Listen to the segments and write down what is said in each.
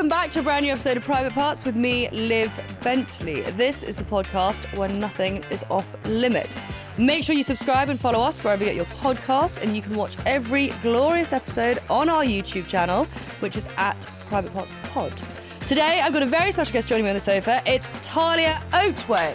Welcome back to a brand new episode of Private Parts with me, Liv Bentley. This is the podcast where nothing is off limits. Make sure you subscribe and follow us wherever you get your podcasts, and you can watch every glorious episode on our YouTube channel, which is at Private Parts Pod. Today, I've got a very special guest joining me on the sofa. It's Talia Oatway.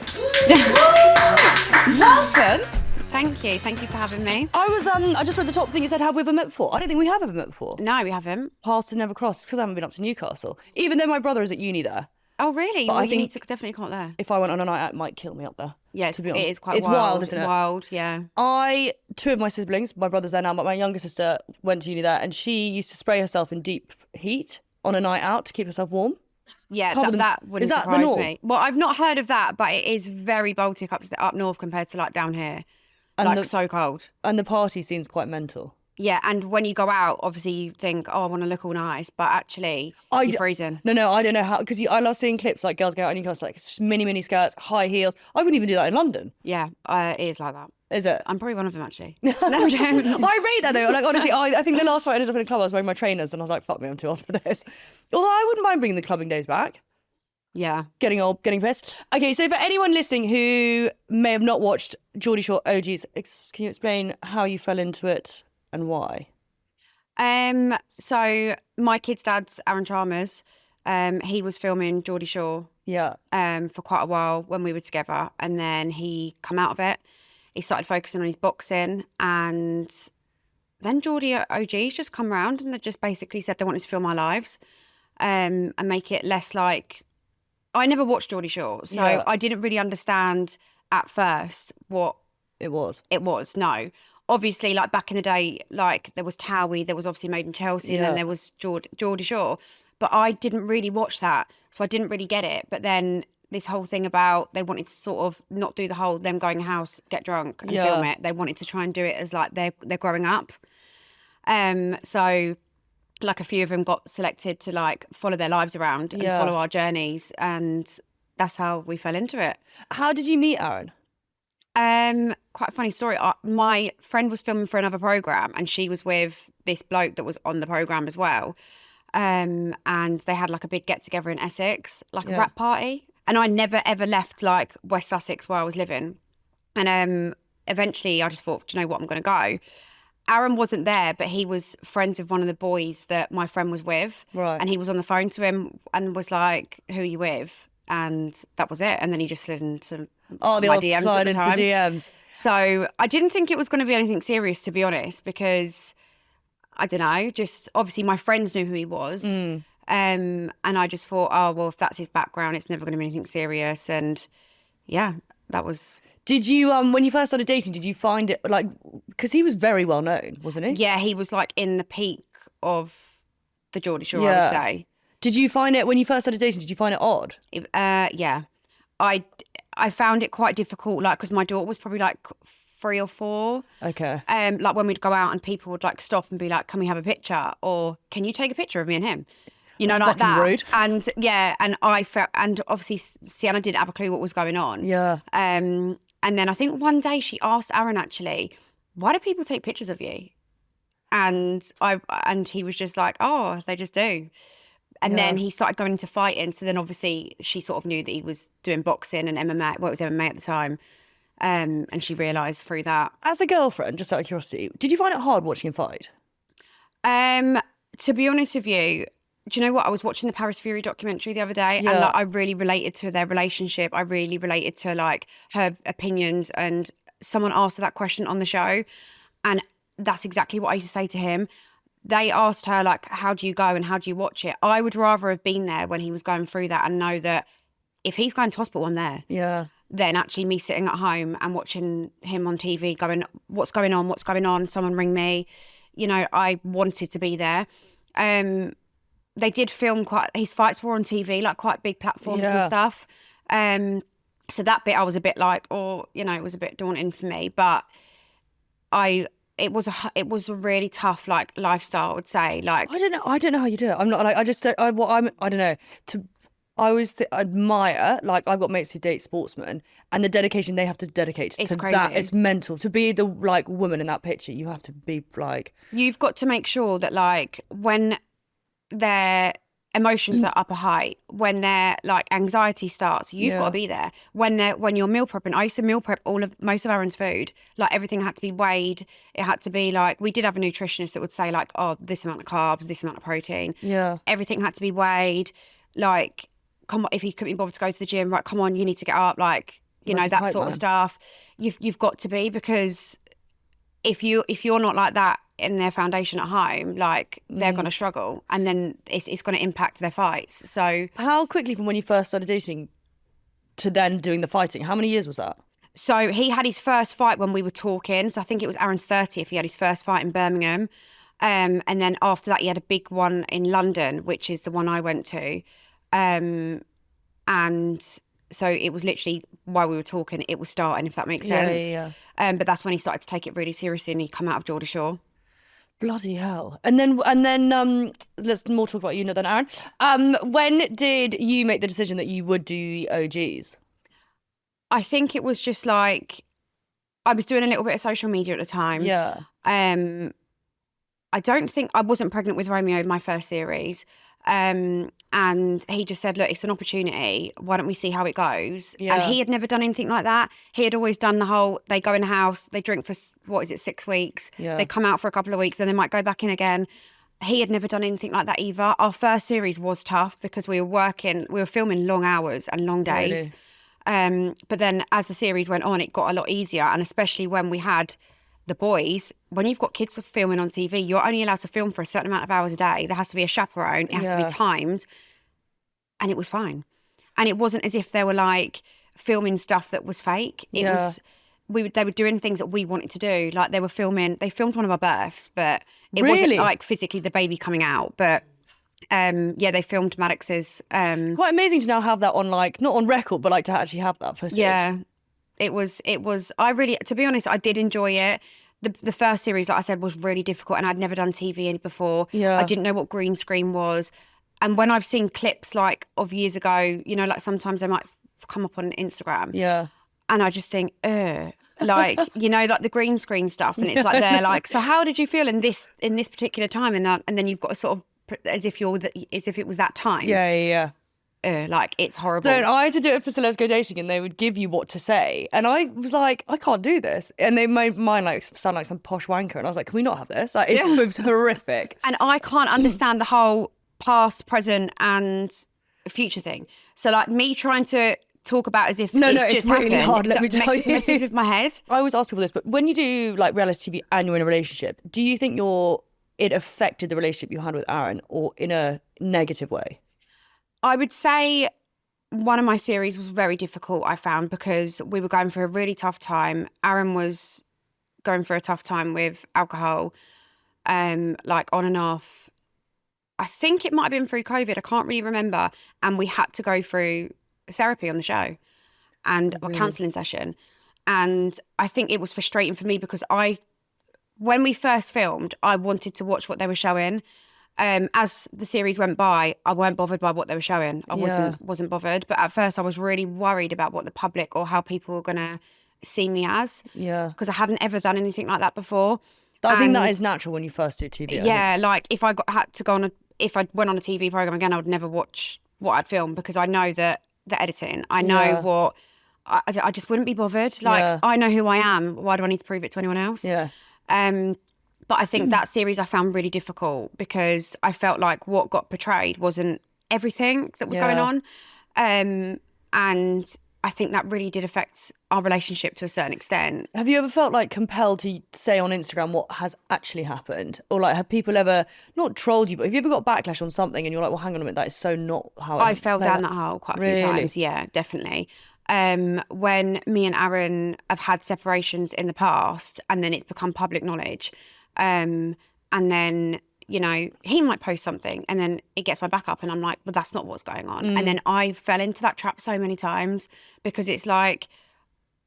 Welcome. Thank you for having me. I just read the top thing. It said, have we ever met before? I don't think we have ever met before. No, we haven't. Paths have never crossed because I haven't been up to Newcastle, even though my brother is at uni there. Oh, really? But well, I you think need to definitely come up there. If I went on a night out, it might kill me up there. Yeah, to be honest. It is quite it's wild. wild, isn't it? Wild, yeah. Two of my siblings, my brother's there now, but my younger sister went to uni there, and she used to spray herself in deep heat on a night out to keep herself warm. Yeah, that wouldn't surprise me. Well, I've not heard of that, but it is very Baltic up north compared to like down here. And so cold. And the party scene's quite mental. Yeah, and when you go out, obviously you think, oh, I want to look all nice, but actually you're freezing. No, I don't know how, because I love seeing clips like girls go out in Newcastle, like mini skirts, high heels. I wouldn't even do that in London. Yeah, it is like that. Is it? I'm probably one of them, actually. No, I rate that though. Like, honestly, I think the last time I ended up in a club, I was wearing my trainers and I was like, fuck me, I'm too old for this. Although I wouldn't mind bringing the clubbing days back. Yeah. Getting old, getting pissed. Okay, so for anyone listening who may have not watched Geordie Shore OGs, can you explain how you fell into it and why? So my kid's dad's Aaron Chalmers. He was filming Geordie Shore. Yeah. For quite a while when we were together, and then he come out of it. He started focusing on his boxing, and then Geordie OGs just come around and they just basically said they wanted to film our lives, and make it less like. I never watched Geordie Shore, so yeah. I didn't really understand at first what it was. No. Obviously, like back in the day, like there was Towie, there was obviously Made in Chelsea, and then there was Geordie Shore. But I didn't really watch that, so I didn't really get it. But then this whole thing about they wanted to sort of not do the whole them going house, get drunk and film it. They wanted to try and do it as like they're growing up. So like a few of them got selected to like follow their lives around and follow our journeys, and that's how we fell into it. How did you meet Aaron? Quite a funny story. My friend was filming for another program, and she was with this bloke that was on the program as well. And they had like a big get together in Essex, like a rap party. And I never ever left like West Sussex where I was living. And eventually I just thought, do you know what, I'm going to go. Aaron wasn't there, but he was friends with one of the boys that my friend was with. Right. And he was on the phone to him and was like, who are you with? And that was it. And then he just slid into the my old DMs slide at the into time. the DMs. So I didn't think it was going to be anything serious, to be honest, because I don't know, just obviously my friends knew who he was. And I just thought, oh, well, if that's his background, it's never going to be anything serious. And yeah, that was... Did you, when you first started dating, did you find it, like, because he was very well known, wasn't he? Yeah, he was like in the peak of the Geordie Shore, I would say. Did you find it, when you first started dating, did you find it odd? Yeah. I found it quite difficult, like, because my daughter was probably like 3 or 4. Okay. Like when we'd go out and people would like stop and be like, can we have a picture? Or can you take a picture of me and him? You know, like that. Rude. And yeah, and I felt, and obviously Sienna didn't have a clue what was going on. Yeah. And then I think one day she asked Aaron, actually, why do people take pictures of you? And he was just like, oh, they just do. And then he started going into fighting. So then obviously she sort of knew that he was doing boxing and MMA. Well, it was MMA at the time. And she realised through that. As a girlfriend, just out of curiosity, did you find it hard watching him fight? To be honest with you, do you know what? I was watching the Paris Fury documentary the other day, and like, I really related to their relationship. I really related to like her opinions, and someone asked her that question on the show, and that's exactly what I used to say to him. They asked her like, how do you go and how do you watch it? I would rather have been there when he was going through that and know that if he's going to hospital, I'm there. Yeah. Than actually me sitting at home and watching him on TV going, what's going on? What's going on? Someone ring me. You know, I wanted to be there. They did film his fights were on TV, like quite big platforms and stuff. So that bit I was a bit like, you know, it was a bit daunting for me. But it was a really tough like lifestyle, I would say. Like I don't know how you do it. I'm not like I don't know. I always admire, like, I've got mates who date sportsmen, and the dedication they have to dedicate to crazy. That. It's mental. To be the, like, woman in that picture, you have to be, like... You've got to make sure that, like, when they're emotions are up a height, when their like anxiety starts, you've got to be there. When you're meal prepping, I used to meal prep most of Aaron's food. Like everything had to be weighed. It had to be like, we did have a nutritionist that would say like, oh, this amount of carbs, this amount of protein. Yeah. Everything had to be weighed. Like, come on, if he couldn't be bothered to go to the gym, right, come on, you need to get up. Like, you know, that sort of stuff. You've got to be, because if you're not like that in their foundation at home, like they're going to struggle, and then it's going to impact their fights. So how quickly from when you first started dating to then doing the fighting, how many years was that? So he had his first fight when we were talking. So I think it was Aaron's 30th. He had his first fight in Birmingham. And then after that, he had a big one in London, which is the one I went to. And so it was literally, while we were talking, it was starting, if that makes sense. Yeah. But that's when he started to take it really seriously, and he come out of Geordie Shore. Bloody hell. And then let's more talk about you than Aaron. When did you make the decision that you would do the OGs? I think it was just like, I was doing a little bit of social media at the time. Yeah. I don't think, I wasn't pregnant with Romeo in my first series. And he just said, look, it's an opportunity. Why don't we see how it goes? Yeah. And he had never done anything like that. He had always done the whole, they go in the house, they drink for, 6 weeks. Yeah. They come out for a couple of weeks, then they might go back in again. He had never done anything like that either. Our first series was tough because we were filming long hours and long days. Really? But then as the series went on, it got a lot easier. And especially when we had the boys, when you've got kids filming on TV, you're only allowed to film for a certain amount of hours a day. There has to be a chaperone. It has to be timed. And it was fine. And it wasn't as if they were like filming stuff that was fake. It was, they were doing things that we wanted to do. Like they filmed one of our births, but it wasn't like physically the baby coming out. But they filmed Maddox's. Quite amazing to now have that on, like, not on record, but like to actually have that footage. Yeah. It was, I really, to be honest, I did enjoy it. The first series, like I said, was really difficult, and I'd never done TV before. Yeah. I didn't know what green screen was. And when I've seen clips like of years ago, you know, like sometimes they might come up on Instagram. Yeah. And I just think, like, you know, like the green screen stuff. And it's like, they're like, so how did you feel in this particular time? And then you've got to sort of, as if it was that time. Yeah. Like, it's horrible. I had to do it for Celebs Go Dating, and they would give you what to say, and I was like, I can't do this, and they made mine like sound like some posh wanker, and I was like, can we not have this? Like, it was horrific. And I can't understand the whole past, present, and future thing. So like me trying to talk about as if it's just really happened, hard. Let me tell you, messes with my head. I always ask people this, but when you do like reality TV and you're in a relationship, do you think it affected the relationship you had with Aaron, or in a negative way? I would say one of my series was very difficult, I found, because we were going through a really tough time. Aaron was going through a tough time with alcohol, like on and off. I think it might have been through COVID. I can't really remember. And we had to go through therapy on the show and a counselling session. And I think it was frustrating for me because when we first filmed, I wanted to watch what they were showing. As the series went by, I weren't bothered by what they were showing. I wasn't bothered. But at first I was really worried about what the public or how people were going to see me as. Yeah. Because I hadn't ever done anything like that before. I think that is natural when you first do TV. Yeah, like if I went on a TV program again, I would never watch what I'd filmed, because I know that the editing, I know what, I just wouldn't be bothered. Like, I know who I am. Why do I need to prove it to anyone else? Yeah. But I think that series I found really difficult because I felt like what got portrayed wasn't everything that was going on. And I think that really did affect our relationship to a certain extent. Have you ever felt like compelled to say on Instagram what has actually happened? Or like, have people ever, not trolled you, but have you ever got backlash on something and you're like, well, hang on a minute, that is so not how I fell down that hole quite a few times. Yeah, definitely. When me and Aaron have had separations in the past and then it's become public knowledge, and then, you know, he might post something and then it gets my back up and I'm like, well, that's not what's going on. And then I fell into that trap so many times because it's like,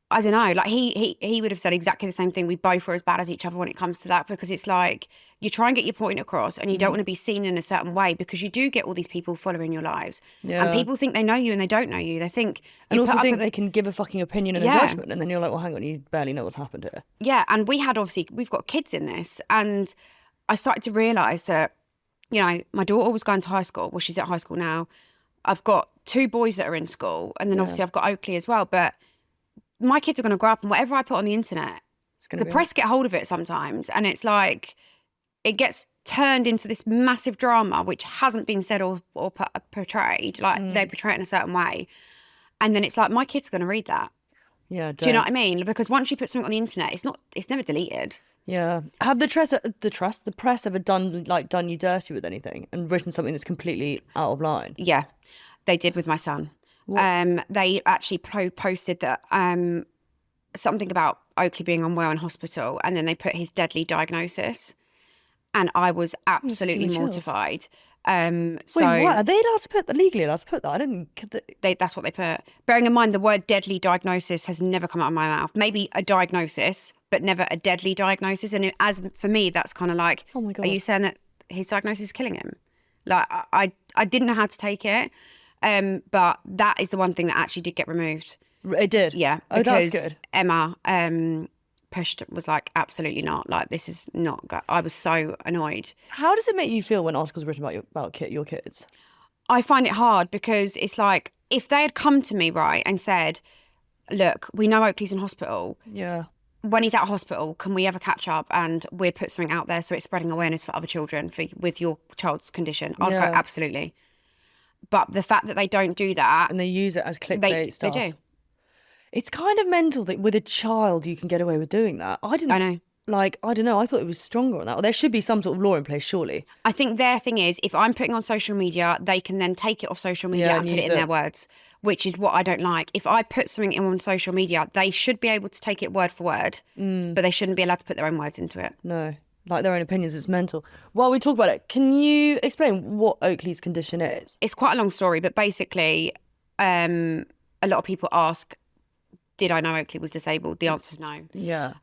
I don't know, like he would have said exactly the same thing. We both were as bad as each other when it comes to that, because it's like you try and get your point across and you don't want to be seen in a certain way, because you do get all these people following your lives. Yeah. And people think they know you and they don't know you. They think... And also think they can give a fucking opinion and a judgment, and then you're like, well, hang on, you barely know what's happened here. Yeah, and we've got kids in this, and I started to realise that you know, my daughter was going to high school. Well, she's at high school now. I've got 2 boys that are in school, and then obviously I've got Oakley as well. But my kids are going to grow up, and whatever I put on the internet, the press get hold of it sometimes, and it's like it gets turned into this massive drama which hasn't been said or portrayed. Like they portray it in a certain way, and then it's like my kids are going to read that. Yeah, do you know what I mean? Because once you put something on the internet, it's never deleted. Yeah. Have the press ever done you dirty with anything and written something that's completely out of line? Yeah, they did with my son. They actually posted that something about Oakley being unwell in hospital, and then they put his deadly diagnosis, and I was absolutely mortified. Wait, what? Are they legally allowed to put that? I don't think that's what they put. Bearing in mind the word deadly diagnosis has never come out of my mouth. Maybe a diagnosis, but never a deadly diagnosis. And as for me, that's kind of like, oh my God, are you saying that his diagnosis is killing him? Like I didn't know how to take it, but that is the one thing that actually did get removed. It did? Yeah. Oh, that's good. Emma was like, absolutely not. Like, this is not good. I was so annoyed. How does it make you feel when articles are written about your kids? I find it hard because it's like, if they had come to me, right, and said, look, we know Oakley's in hospital. Yeah. When he's at hospital, can we ever catch up and we'll put something out there so it's spreading awareness for other children with your child's condition? I'd go, absolutely. But the fact that they don't do that. And they use it as clickbait stuff. They do. It's kind of mental that with a child you can get away with doing that. I know. Like, I don't know. I thought it was stronger on that. Or there should be some sort of law in place, surely. I think their thing is, if I'm putting on social media, they can then take it off social media and put it in their words, which is what I don't like. If I put something on social media, they should be able to take it word for word, but they shouldn't be allowed to put their own words into it. No, like their own opinions. It's mental. While we talk about it, can you explain what Oakley's condition is? It's quite a long story, but basically, a lot of people ask, did I know Oakley was disabled? The answer is no. Yeah.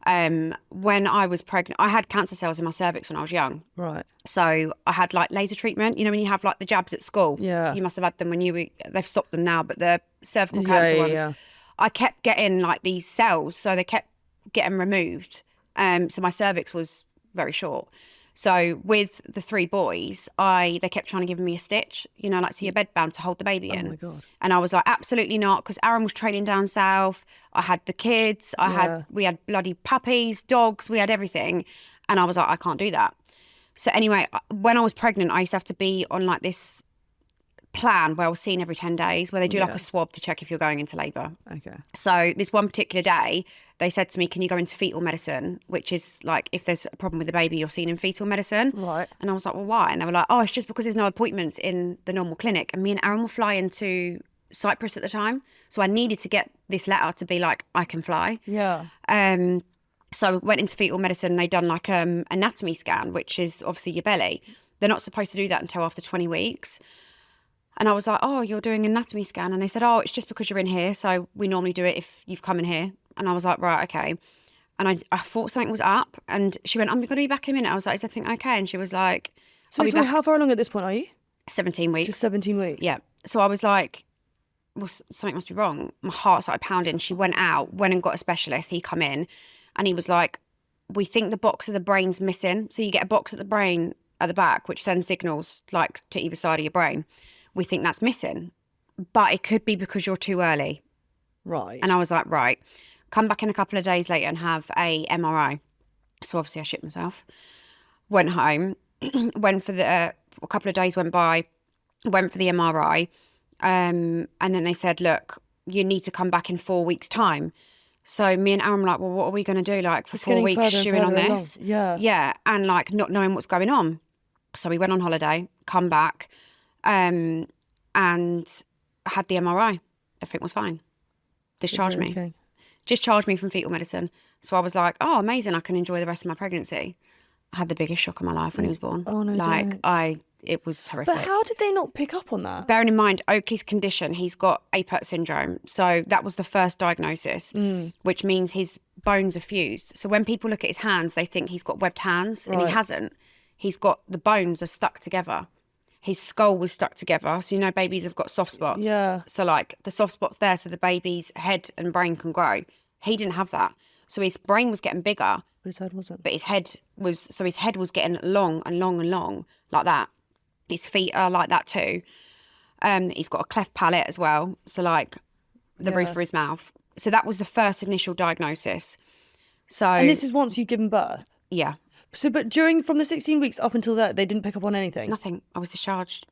When I was pregnant, I had cancer cells in my cervix when I was young. Right. So I had like laser treatment. You know when you have like the jabs at school? Yeah. You must have had them when they've stopped them now, but the cervical cancer ones. Yeah. I kept getting like these cells, so they kept getting removed. So my cervix was very short. So with the 3 boys, they kept trying to give me a stitch, you know, like to your bed bound to hold the baby in. Oh my God. And I was like, absolutely not, because Aaron was training down south. I had the kids. We had bloody puppies, dogs. We had everything. And I was like, I can't do that. So anyway, when I was pregnant, I used to have to be on like this plan where I was seen every 10 days, where they do like a swab to check if you're going into labour. Okay. So this one particular day, they said to me, can you go into fetal medicine, which is like if there's a problem with the baby, you're seen in fetal medicine. Right. And I was like, well, why? And they were like, oh, it's just because there's no appointments in the normal clinic. And me and Aaron were flying to Cyprus at the time. So I needed to get this letter to be like, I can fly. Yeah. So I went into fetal medicine and they done like anatomy scan, which is obviously your belly. They're not supposed to do that until after 20 weeks. And I was like, oh, you're doing an anatomy scan. And they said, oh, it's just because you're in here. So we normally do it if you've come in here. And I was like, right, okay. And I thought something was up. And she went, I'm going to be back in a minute. I was like, is everything okay? And she was like, so how far along at this point are you? 17 weeks. Just 17 weeks? Yeah. So I was like, well, something must be wrong. My heart started pounding. She went and got a specialist. He come in and he was like, we think the box of the brain's missing. So you get a box at the brain at the back, which sends signals like to either side of your brain. We think that's missing, but it could be because you're too early. Right. And I was like, right, come back in a couple of days later and have a MRI. So obviously I shit myself, went home, went for a couple of days went by, went for the MRI. And then they said, look, you need to come back in 4 weeks' time. So me and Aaron were like, well, what are we going to do like for 4 weeks chewing on this? Along. Yeah. Yeah. And like not knowing what's going on. So we went on holiday, come back, and had the MRI. Everything was fine. Discharged me. Okay. Discharged me from fetal medicine. So I was like, oh, amazing. I can enjoy the rest of my pregnancy. I had the biggest shock of my life when he was born. Oh, no, it was horrific. But how did they not pick up on that? Bearing in mind, Oakley's condition, he's got Apert Syndrome. So that was the first diagnosis, which means his bones are fused. So when people look at his hands, they think he's got webbed hands, and he hasn't. He's got, the bones are stuck together. His skull was stuck together. So, you know, babies have got soft spots. Yeah. So, like, the soft spot's there so the baby's head and brain can grow. He didn't have that. So his brain was getting bigger. But his head wasn't. But his head was getting long and long and long, like that. His feet are like that too. He's got a cleft palate as well, so like the roof of his mouth. So that was the first initial diagnosis. So, and this is once you've given birth? Yeah. So, but from the 16 weeks up until that, they didn't pick up on anything? Nothing. I was discharged.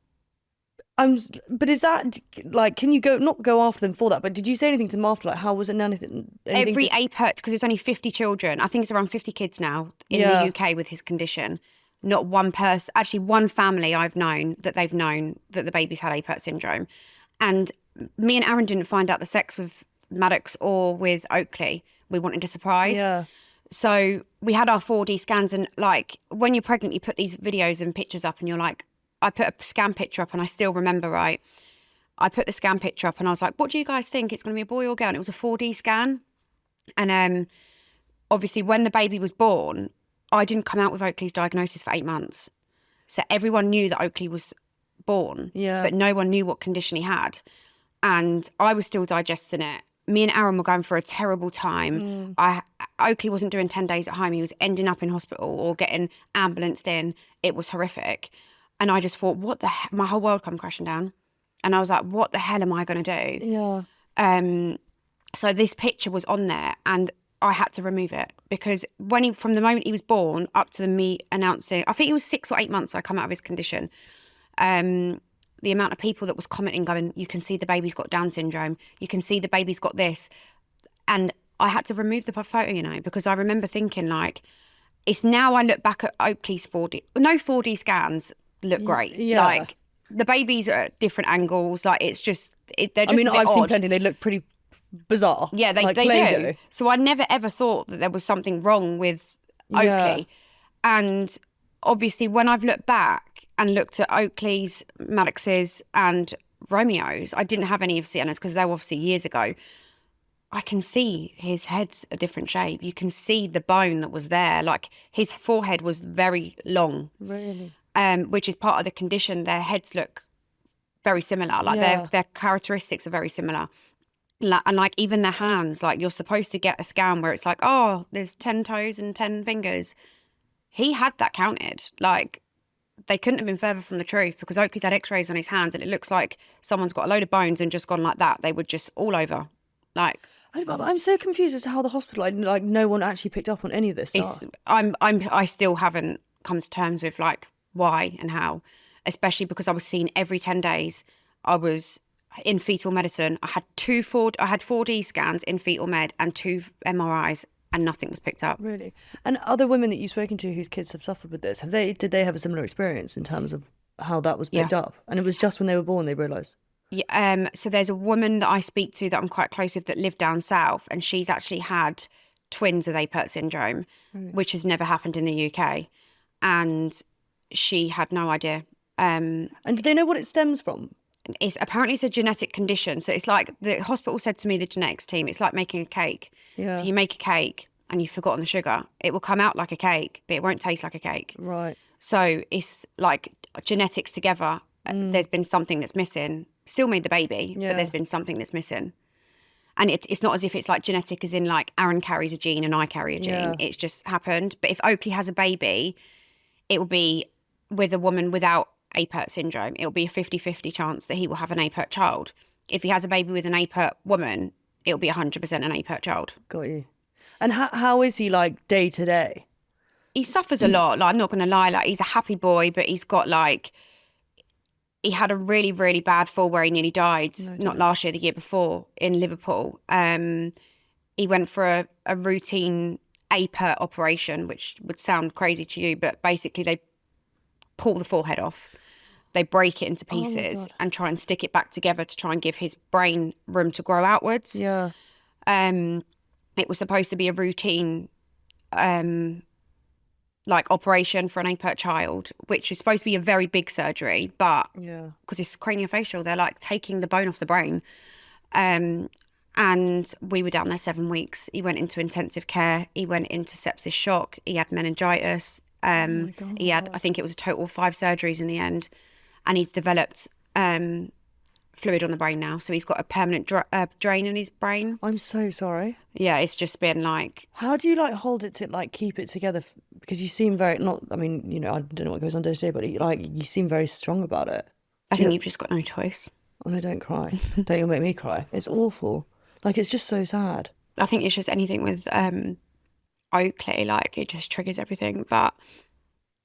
But is that, like, can you not go after them for that? But did you say anything to them after? Like, how was it? Anything Every Apert, because there's only 50 children. I think it's around 50 kids now in the UK with his condition. Not one person, actually one family I've known that they've known that the baby's had Apert syndrome. And me and Aaron didn't find out the sex with Maddox or with Oakley. We wanted a surprise. Yeah. So we had our 4D scans, and like when you're pregnant, you put these videos and pictures up and you're like, I put a scan picture up and I still remember, right? I put the scan picture up and I was like, what do you guys think? It's going to be a boy or girl? And it was a 4D scan. And obviously when the baby was born, I didn't come out with Oakley's diagnosis for 8 months. So everyone knew that Oakley was born, but no one knew what condition he had. And I was still digesting it. Me and Aaron were going through a terrible time. Oakley wasn't doing 10 days at home. He was ending up in hospital or getting ambulanced in. It was horrific. And I just thought, my whole world come crashing down. And I was like, what the hell am I going to do? Yeah. So this picture was on there and I had to remove it because from the moment he was born up to me announcing, I think it was 6 or 8 months I come out of his condition. The amount of people that was commenting going, you can see the baby's got Down syndrome. You can see the baby's got this. And I had to remove the photo, because I remember thinking like, it's now I look back at Oakley's 4D scans look great. Yeah. Like the babies are at different angles. Like it's just, they're just I've seen odd. plenty. They look pretty bizarre. Yeah, they do. So I never ever thought that there was something wrong with Oakley. Yeah. And obviously when I've looked back and looked at Oakley's, Maddox's and Romeo's, I didn't have any of Sienna's because they were obviously years ago. I can see his head's a different shape. You can see the bone that was there. Like his forehead was very long. Really? Which is part of the condition. Their heads look very similar. Like their characteristics are very similar. And like even their hands, like you're supposed to get a scan where it's like, oh, there's 10 toes and 10 fingers. He had that counted. Like they couldn't have been further from the truth because Oakley's had x-rays on his hands and it looks like someone's got a load of bones and just gone like that. They were just all over. Like I'm so confused as to how the hospital, like no one actually picked up on any of this stuff. I still haven't come to terms with like why and how, especially because I was seen every 10 days. I was in fetal medicine. I had 4D scans in fetal med and 2 MRIs and nothing was picked up. Really? And other women that you've spoken to whose kids have suffered with this, did they have a similar experience in terms of how that was picked up? And it was just when they were born they realised? Yeah, so there's a woman that I speak to that I'm quite close with that lived down south and she's actually had twins with Apert syndrome, which has never happened in the UK. And she had no idea. And do they know what it stems from? Apparently it's a genetic condition. So it's like the hospital said to me, the genetics team, it's like making a cake. Yeah. So you make a cake and you've forgotten the sugar. It will come out like a cake, but it won't taste like a cake. Right. So it's like genetics together. There's been something that's missing. Still made the baby, but there's been something that's missing. And it's not as if it's like genetic as in like Aaron carries a gene and I carry a gene. Yeah. It's just happened. But if Oakley has a baby, it will be with a woman without Apert syndrome. It'll be a 50-50 chance that he will have an Apert child. If he has a baby with an Apert woman, it'll be 100% an Apert child. Got you. And how is he like day to day? He suffers a lot. Like I'm not going to lie. Like he's a happy boy, but he's got like, he had a really, really bad fall where he nearly died. Not last year, the year before in Liverpool. He went for a routine Apert operation, which would sound crazy to you, but basically they pull the forehead off. They break it into pieces and try and stick it back together to try and give his brain room to grow outwards. Yeah. It was supposed to be a routine like operation for an Apert child, which is supposed to be a very big surgery, but because it's craniofacial, they're like taking the bone off the brain. And we were down there 7 weeks. He went into intensive care. He went into sepsis shock. He had meningitis. He had, I think it was a total of 5 surgeries in the end. And he's developed fluid on the brain now. So he's got a permanent drain in his brain. I'm so sorry. Yeah, it's just been like... How do you like hold it to like keep it together? Because you seem very not. I mean, you know, I don't know what goes on day to day, but like you seem very strong about it. I think you've just got no choice. Oh no, don't cry. Don't you make me cry. It's awful. Like it's just so sad. I think it's just anything with Oakley, like it just triggers everything. But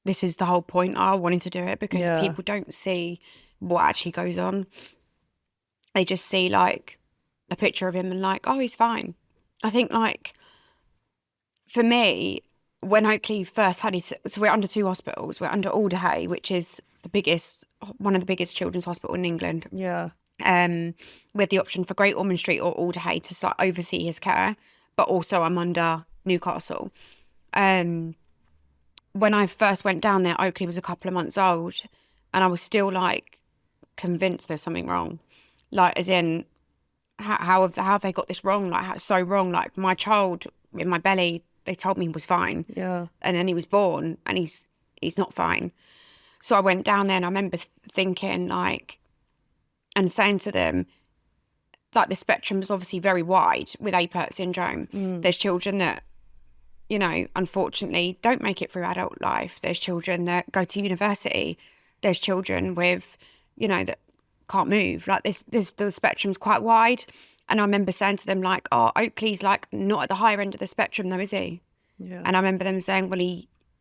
this is the whole point. I wanted to do it because people don't see what actually goes on. They just see like a picture of him and like, oh, he's fine. I think like for me, when Oakley first had his, so we're under 2 hospitals. We're under Alderhay, which is one of the biggest children's hospital in England. Yeah. We had the option for Great Ormond Street or Alderhay to start oversee his care, but also I'm under Newcastle. When I first went down there, Oakley was a couple of months old, and I was still like convinced there's something wrong. Like, as in, how have they got this wrong? Like, how, so wrong. Like, my child in my belly, they told me he was fine. Yeah. And then he was born, and he's not fine. So I went down there, and I remember thinking, like, and saying to them, like, the spectrum is obviously very wide with Apert Syndrome. There's children that, you know, unfortunately don't make it through adult life. There's children that go to university. There's children with, you know, that can't move. Like, the spectrum's quite wide. And I remember saying to them, like, oh, Oakley's, like, not at the higher end of the spectrum, though, is he? Yeah. And I remember them saying, well,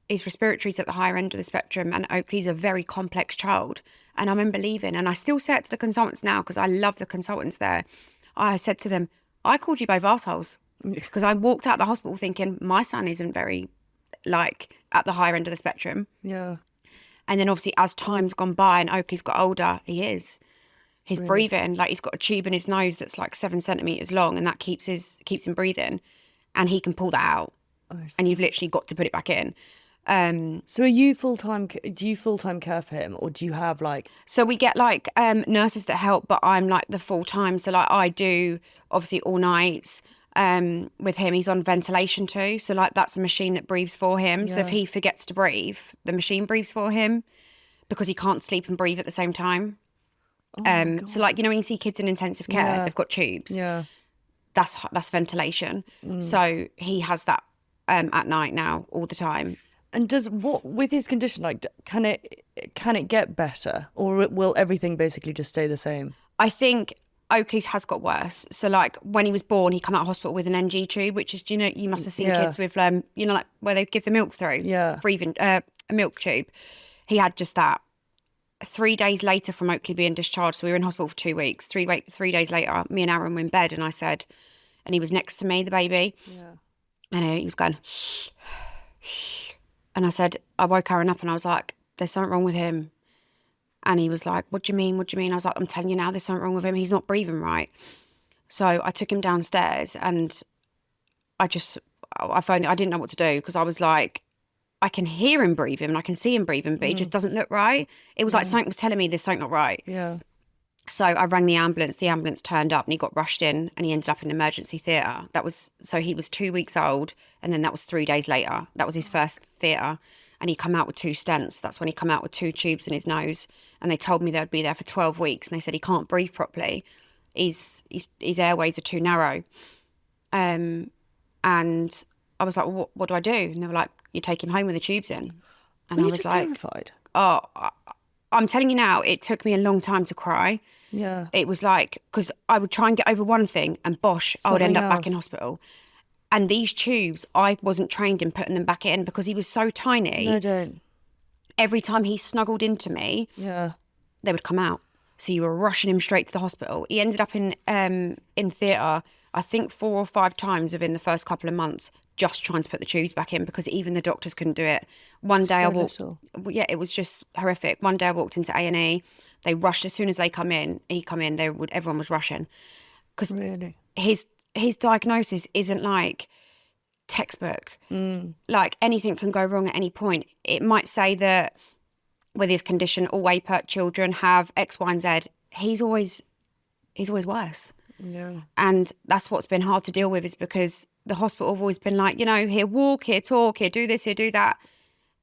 his respiratory's at the higher end of the spectrum, and Oakley's a very complex child. And I remember leaving, and I still say it to the consultants now because I love the consultants there. I said to them, I called you both arseholes because I walked out the hospital thinking my son isn't very, like, at the higher end of the spectrum. Yeah. And then obviously as time's gone by and Oakley's got older, he is. He's breathing, like he's got a tube in his nose that's like 7 centimetres long, and that keeps him breathing, and he can pull that out. And you've literally got to put it back in. So are you full-time, do you full-time care for him, or do you have like... So we get like nurses that help, but I'm like the full-time. So like I do obviously all nights with him. He's on ventilation too. So like that's a machine that breathes for him. Yeah. So if he forgets to breathe, the machine breathes for him because he can't sleep and breathe at the same time. So like, you know, when you see kids in intensive care, they've got tubes. Yeah. That's ventilation. So he has that at night now all the time. And with his condition, like, can it get better, or will everything basically just stay the same? I think Oakley's has got worse. So like when he was born, he came out of hospital with an NG tube, which is, you know, you must have seen kids with, you know, like where they give the milk through. Yeah. Breathing, a milk tube. He had just that. 3 days later from Oakley being discharged, so we were in hospital for 2 weeks. 3 days later, me and Aaron were in bed, and I said, and he was next to me, the baby. Yeah. And he was going, and I said, I woke Aaron up and I was like, there's something wrong with him. And he was like, what do you mean? What do you mean? I was like, I'm telling you now, there's something wrong with him. He's not breathing right. So I took him downstairs, and I found that I didn't know what to do, because I was like, I can hear him breathing and I can see him breathing, but he just doesn't look right. It was like something was telling me there's something not right. Yeah. So I rang the ambulance. The ambulance turned up and he got rushed in, and he ended up in emergency theatre. So he was 2 weeks old, and then that was 3 days later. That was his first theatre, and he come out with 2 stents. That's when he come out with 2 tubes in his nose, and they told me they'd be there for 12 weeks, and they said he can't breathe properly. His airways are too narrow. And I was like, well, what do I do? And they were like, you take him home with the tubes in. And Were I you was just like, terrified? Oh, I'm telling you now, it took me a long time to cry. Yeah. It was like, because I would try and get over one thing, and bosh, I would end up back in hospital. And these tubes, I wasn't trained in putting them back in because he was so tiny. No, don't. Every time he snuggled into me, they would come out. So you were rushing him straight to the hospital. He ended up in theatre, I think 4 or 5 times within the first couple of months, just trying to put the tubes back in because even the doctors couldn't do it. One day I walked, it was just horrific. One day I walked into A&E. They rushed as soon as he come in. Everyone was rushing because his diagnosis isn't like textbook. Like anything can go wrong at any point. It might say that with his condition, all Apert children have X, Y, and Z. He's always worse. Yeah. And that's what's been hard to deal with, is because the hospital have always been like, you know, here walk, here talk, here do this, here do that.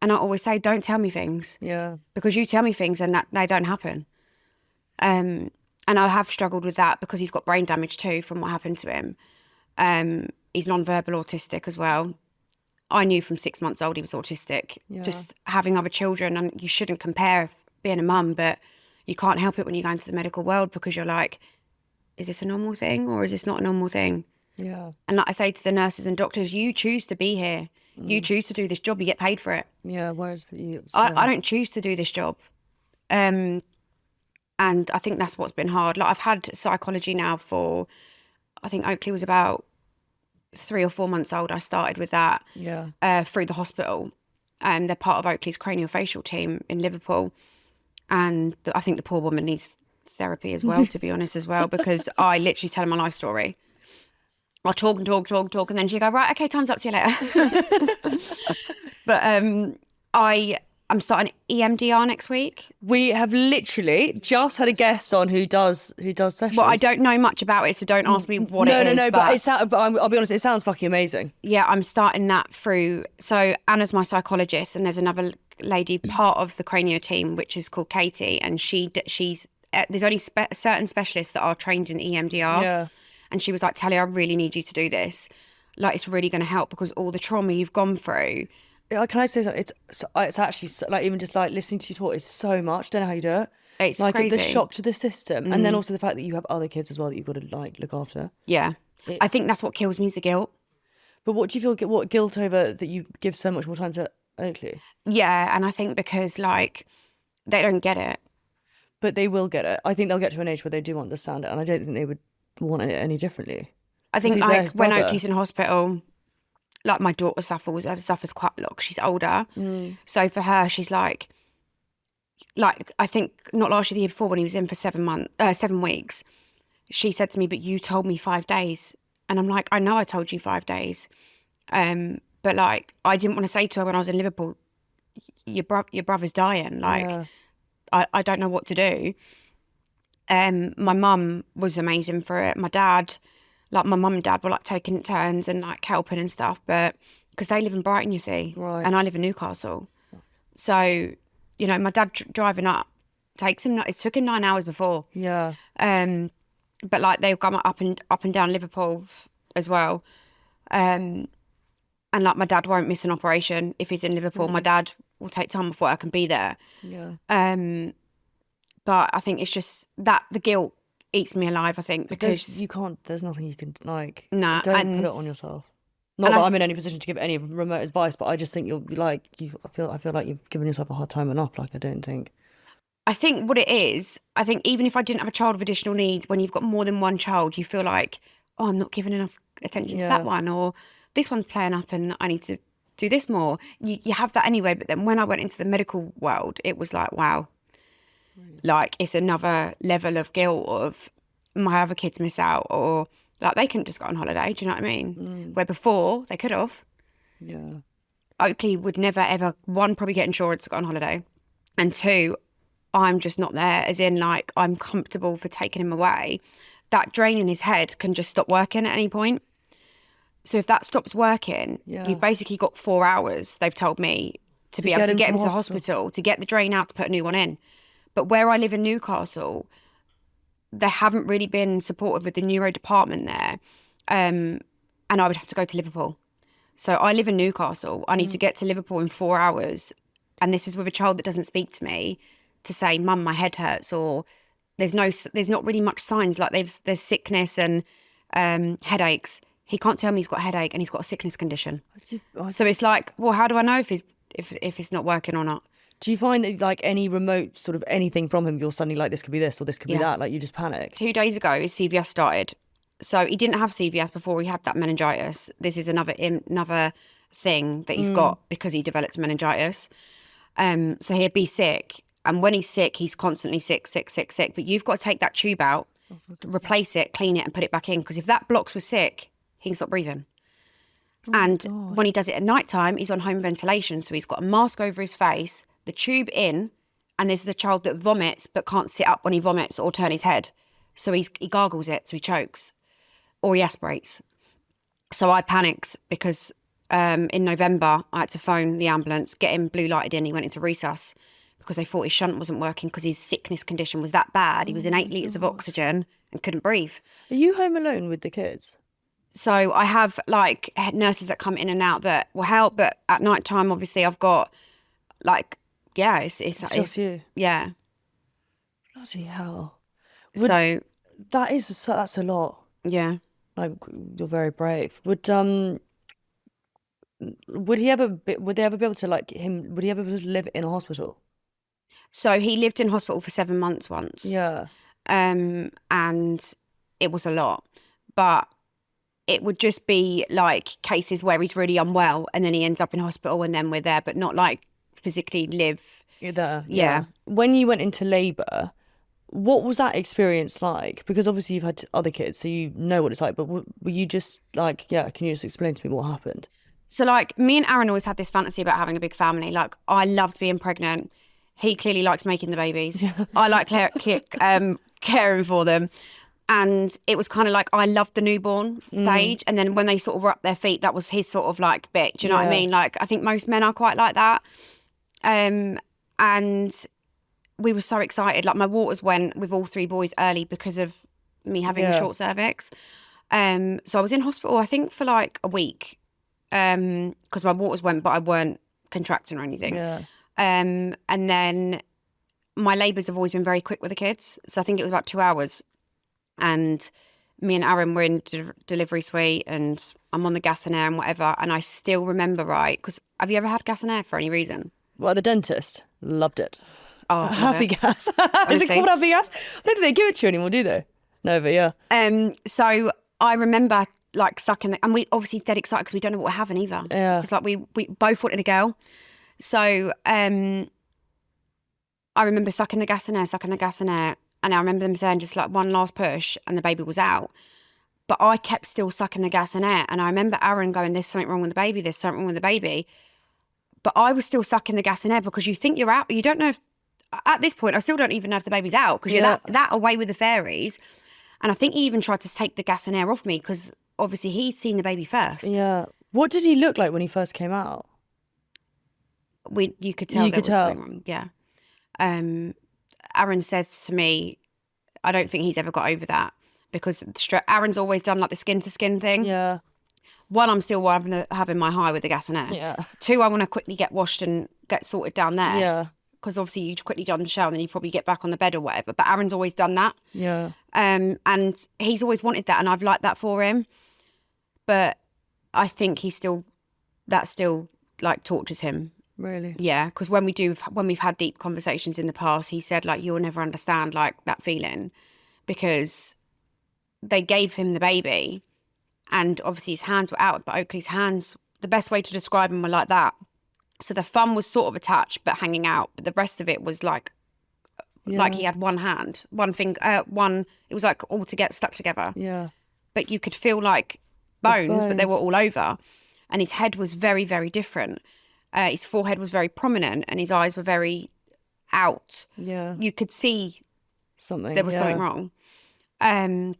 And I always say, don't tell me things. Yeah. Because you tell me things and that they don't happen. And And I have struggled with that because he's got brain damage too from what happened to him. He's non-verbal autistic as well. I knew from 6 months old he was autistic. Yeah. Just having other children, and you shouldn't compare being a mum, but you can't help it when you go into the medical world because you're like, is this a normal thing or is this not a normal thing? Yeah. And like I say to the nurses and doctors, you choose to be here. You choose to do this job. You get paid for it. Yeah, whereas for you... I don't choose to do this job. And I think that's what's been hard. Like I've had psychology now for, I think Oakley was about 3 or 4 months old. I started with that through the hospital. They're part of Oakley's craniofacial team in Liverpool. And I think the poor woman needs therapy as well, to be honest, as well, because I literally tell her my life story. I'll talk and talk, and then she'll go, right, okay, time's up, see you later. But I'm starting EMDR next week. We have literally just had a guest on who does sessions. Well, I don't know much about it, so don't ask me what it is. No, but I'll be honest, it sounds fucking amazing. Yeah, I'm starting that through. So Anna's my psychologist, and there's another lady part of the cranio team, which is called Katie, and she's there's only certain specialists that are trained in EMDR. Yeah. And she was like, Talia, I really need you to do this. Like, it's really going to help because all the trauma you've gone through. Can I say something? It's actually like even just like listening to you talk is so much. Don't know how you do it. It's like crazy. The shock to the system, and then also the fact that you have other kids as well that you've got to like look after. Yeah, I think that's what kills me is the guilt. But what do you feel? What guilt over that you give so much more time to Oakley? Yeah, and I think because like they don't get it, but they will get it. I think they'll get to an age where they do understand it, and I don't think they would want it any differently. I think like when Oakley's in hospital, like my daughter suffers quite a lot because she's older. So for her, she's like I think not last year, the year before when he was in for 7 weeks, she said to me, but you told me 5 days. And I'm like, I know I told you 5 days. But like, I didn't want to say to her when I was in Liverpool, your brother's dying. Like, I don't know what to do. My mum was amazing for it. My dad, like my mum and dad were like taking turns and like helping and stuff, but because they live in Brighton, you see, right. And I live in Newcastle. So, you know, my dad driving up it took him 9 hours before. Yeah. But like they've gone up and down Liverpool as well. And like my dad won't miss an operation if he's in Liverpool. My dad will take time off work and be there. Yeah. But I think it's just that the guilt eats me alive, I think, because you can't, there's nothing you can like, don't put it on yourself. Not that I'm in any position to give any remote advice, but I just think I feel like you've given yourself a hard time enough. Like, I think what it is, even if I didn't have a child with additional needs, when you've got more than one child, you feel like, oh, I'm not giving enough attention to that one, or this one's playing up and I need to do this more. You have that anyway, but then when I went into the medical world, it was like, wow. Like, it's another level of guilt of my other kids miss out, or like they couldn't just go on holiday. Do you know what I mean? Where before they could have. Yeah. Oakley would never ever, one, probably get insurance to go on holiday, and two, I'm just not there. As in, like, I'm comfortable for taking him away. That drain in his head can just stop working at any point. So if that stops working, you've basically got 4 hours. They've told me to be able to get him to hospital, to get the drain out, to put a new one in. But where I live in Newcastle, they haven't really been supportive with the neuro department there. And I would have to go to Liverpool. So I live in Newcastle. I need to get to Liverpool in 4 hours. And this is with a child that doesn't speak to me to say, Mum, my head hurts, or there's not really much signs. Like there's sickness and headaches. He can't tell me he's got a headache and he's got a sickness condition. So it's like, well, how do I know if it's not working or not? Do you find that like any remote sort of anything from him, you're suddenly like, this could be this or this could be that? Like, you just panic? 2 days ago, his CVS started. So he didn't have CVS before he had that meningitis. This is another thing that he's got because he developed meningitis. So he'd be sick. And when he's sick, he's constantly sick. But you've got to take that tube out, replace it, clean it and put it back in. Because if that blocks was sick, he can stop breathing. When he does it at night time, he's on home ventilation. So he's got a mask over his face, the tube in, and this is a child that vomits but can't sit up when he vomits or turn his head. So he gargles it, so he chokes, or he aspirates. So I panicked because in November I had to phone the ambulance, get him blue lighted in. He went into resus because they thought his shunt wasn't working because his sickness condition was that bad. He was in 8 litres of oxygen and couldn't breathe. Are you home alone with the kids? So I have like nurses that come in and out that will help, but at night time, obviously, I've got like, yeah, it's just you. Yeah. Bloody hell. So that's a lot. Yeah. Like, you're very brave. Would they ever be able to would he ever be able to live in a hospital? So he lived in hospital for 7 months once. Yeah. And it was a lot, but it would just be like cases where he's really unwell and then he ends up in hospital and then we're there, but not like physically live. You're there. Yeah. When you went into labour, what was that experience like? Because obviously you've had other kids, so you know what it's like, but were you just like, yeah, can you just explain to me what happened? So like me and Aaron always had this fantasy about having a big family. Like I loved being pregnant. He clearly likes making the babies. I like caring for them. And it was kind of like I loved the newborn stage. And then when they sort of were up their feet, that was his sort of like bit. Do you know what I mean? Like I think most men are quite like that. And we were so excited. Like my waters went with all 3 boys early because of me having a short cervix. So I was in hospital, I think, for like a week because my waters went, but I weren't contracting or anything. Yeah. And then my labours have always been very quick with the kids. So I think it was about 2 hours. And me and Aaron were in delivery suite and I'm on the gas and air and whatever. And I still remember, right, because have you ever had gas and air for any reason? Well, the dentist loved it. Oh, happy gas. Is it called happy gas? I don't think they give it to you anymore, do they? No, but yeah. So I remember like sucking and we obviously dead excited because we don't know what we're having either. Yeah. Because like we both wanted a girl. So I remember sucking the gas and air. And I remember them saying just like one last push and the baby was out. But I kept still sucking the gas and air. And I remember Aaron going, there's something wrong with the baby. There's something wrong with the baby. But I was still sucking the gas and air because you think you're out. You don't know if, at this point, I still don't even know if the baby's out because you're that away with the fairies. And I think he even tried to take the gas and air off me because obviously he'd seen the baby first. Yeah. What did he look like when he first came out? You could tell. You could tell. Wrong. Yeah. Aaron says to me, I don't think he's ever got over that because Aaron's always done like the skin to skin thing. Yeah. 1, I'm still having my high with the gas and air. Yeah. 2, I want to quickly get washed and get sorted down there. Yeah. Because obviously you quickly done the shower and then you probably get back on the bed or whatever. But Aaron's always done that. Yeah. And he's always wanted that and I've liked that for him. But I think that still like tortures him. Really? Yeah, because when we've had deep conversations in the past, he said like you'll never understand like that feeling because they gave him the baby and obviously his hands were out, but Oakley's hands, the best way to describe them were like that. So the thumb was sort of attached but hanging out, but the rest of it was like he had one hand, one finger, it was like all stuck together. Yeah. But you could feel like bones, but they were all over. And his head was very, very different. His forehead was very prominent and his eyes were very out. Yeah. You could see there was something wrong. And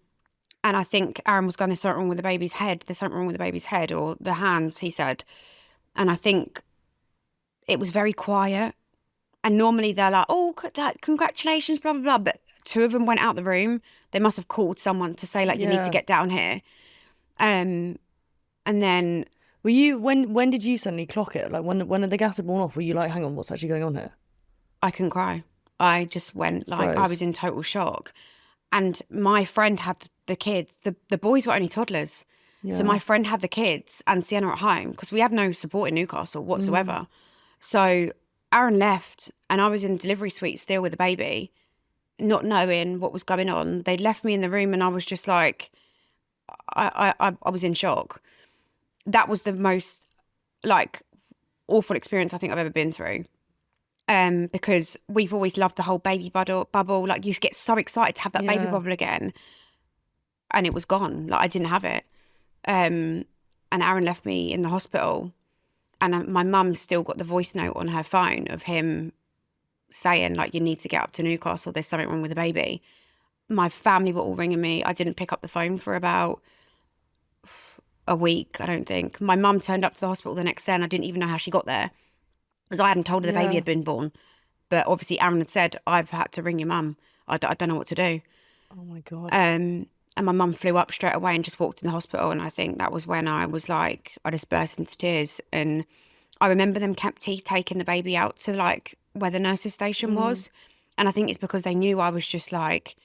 I think Aaron was going, there's something wrong with the baby's head. There's something wrong with the baby's head or the hands, he said. And I think it was very quiet. And normally they're like, oh, congratulations, blah, blah, blah. But 2 of them went out the room. They must have called someone to say, like, you need to get down here. And then... Were you, when did you suddenly clock it? Like when the gas had worn off, were you like, hang on, what's actually going on here? I couldn't cry. I just went like, I was in total shock. And my friend had the kids. The boys were only toddlers. Yeah. So my friend had the kids and Sienna at home because we had no support in Newcastle whatsoever. So Aaron left and I was in the delivery suite still with the baby, not knowing what was going on. They left me in the room and I was just like, I was in shock. That was the most like awful experience I think I've ever been through. Because we've always loved the whole baby bubble. Like you get so excited to have that baby bubble again. And it was gone. Like I didn't have it. And Aaron left me in the hospital. And my mum still got the voice note on her phone of him saying like, you need to get up to Newcastle. There's something wrong with the baby. My family were all ringing me. I didn't pick up the phone for about a week, I don't think. My mum turned up to the hospital the next day and I didn't even know how she got there because I hadn't told her the baby had been born. But obviously Aaron had said, I've had to ring your mum. I don't know what to do. Oh my God. And my mum flew up straight away and just walked in the hospital. And I think that was when I was like, I just burst into tears. And I remember them kept taking the baby out to like where the nurse's station was. And I think it's because they knew I was just like,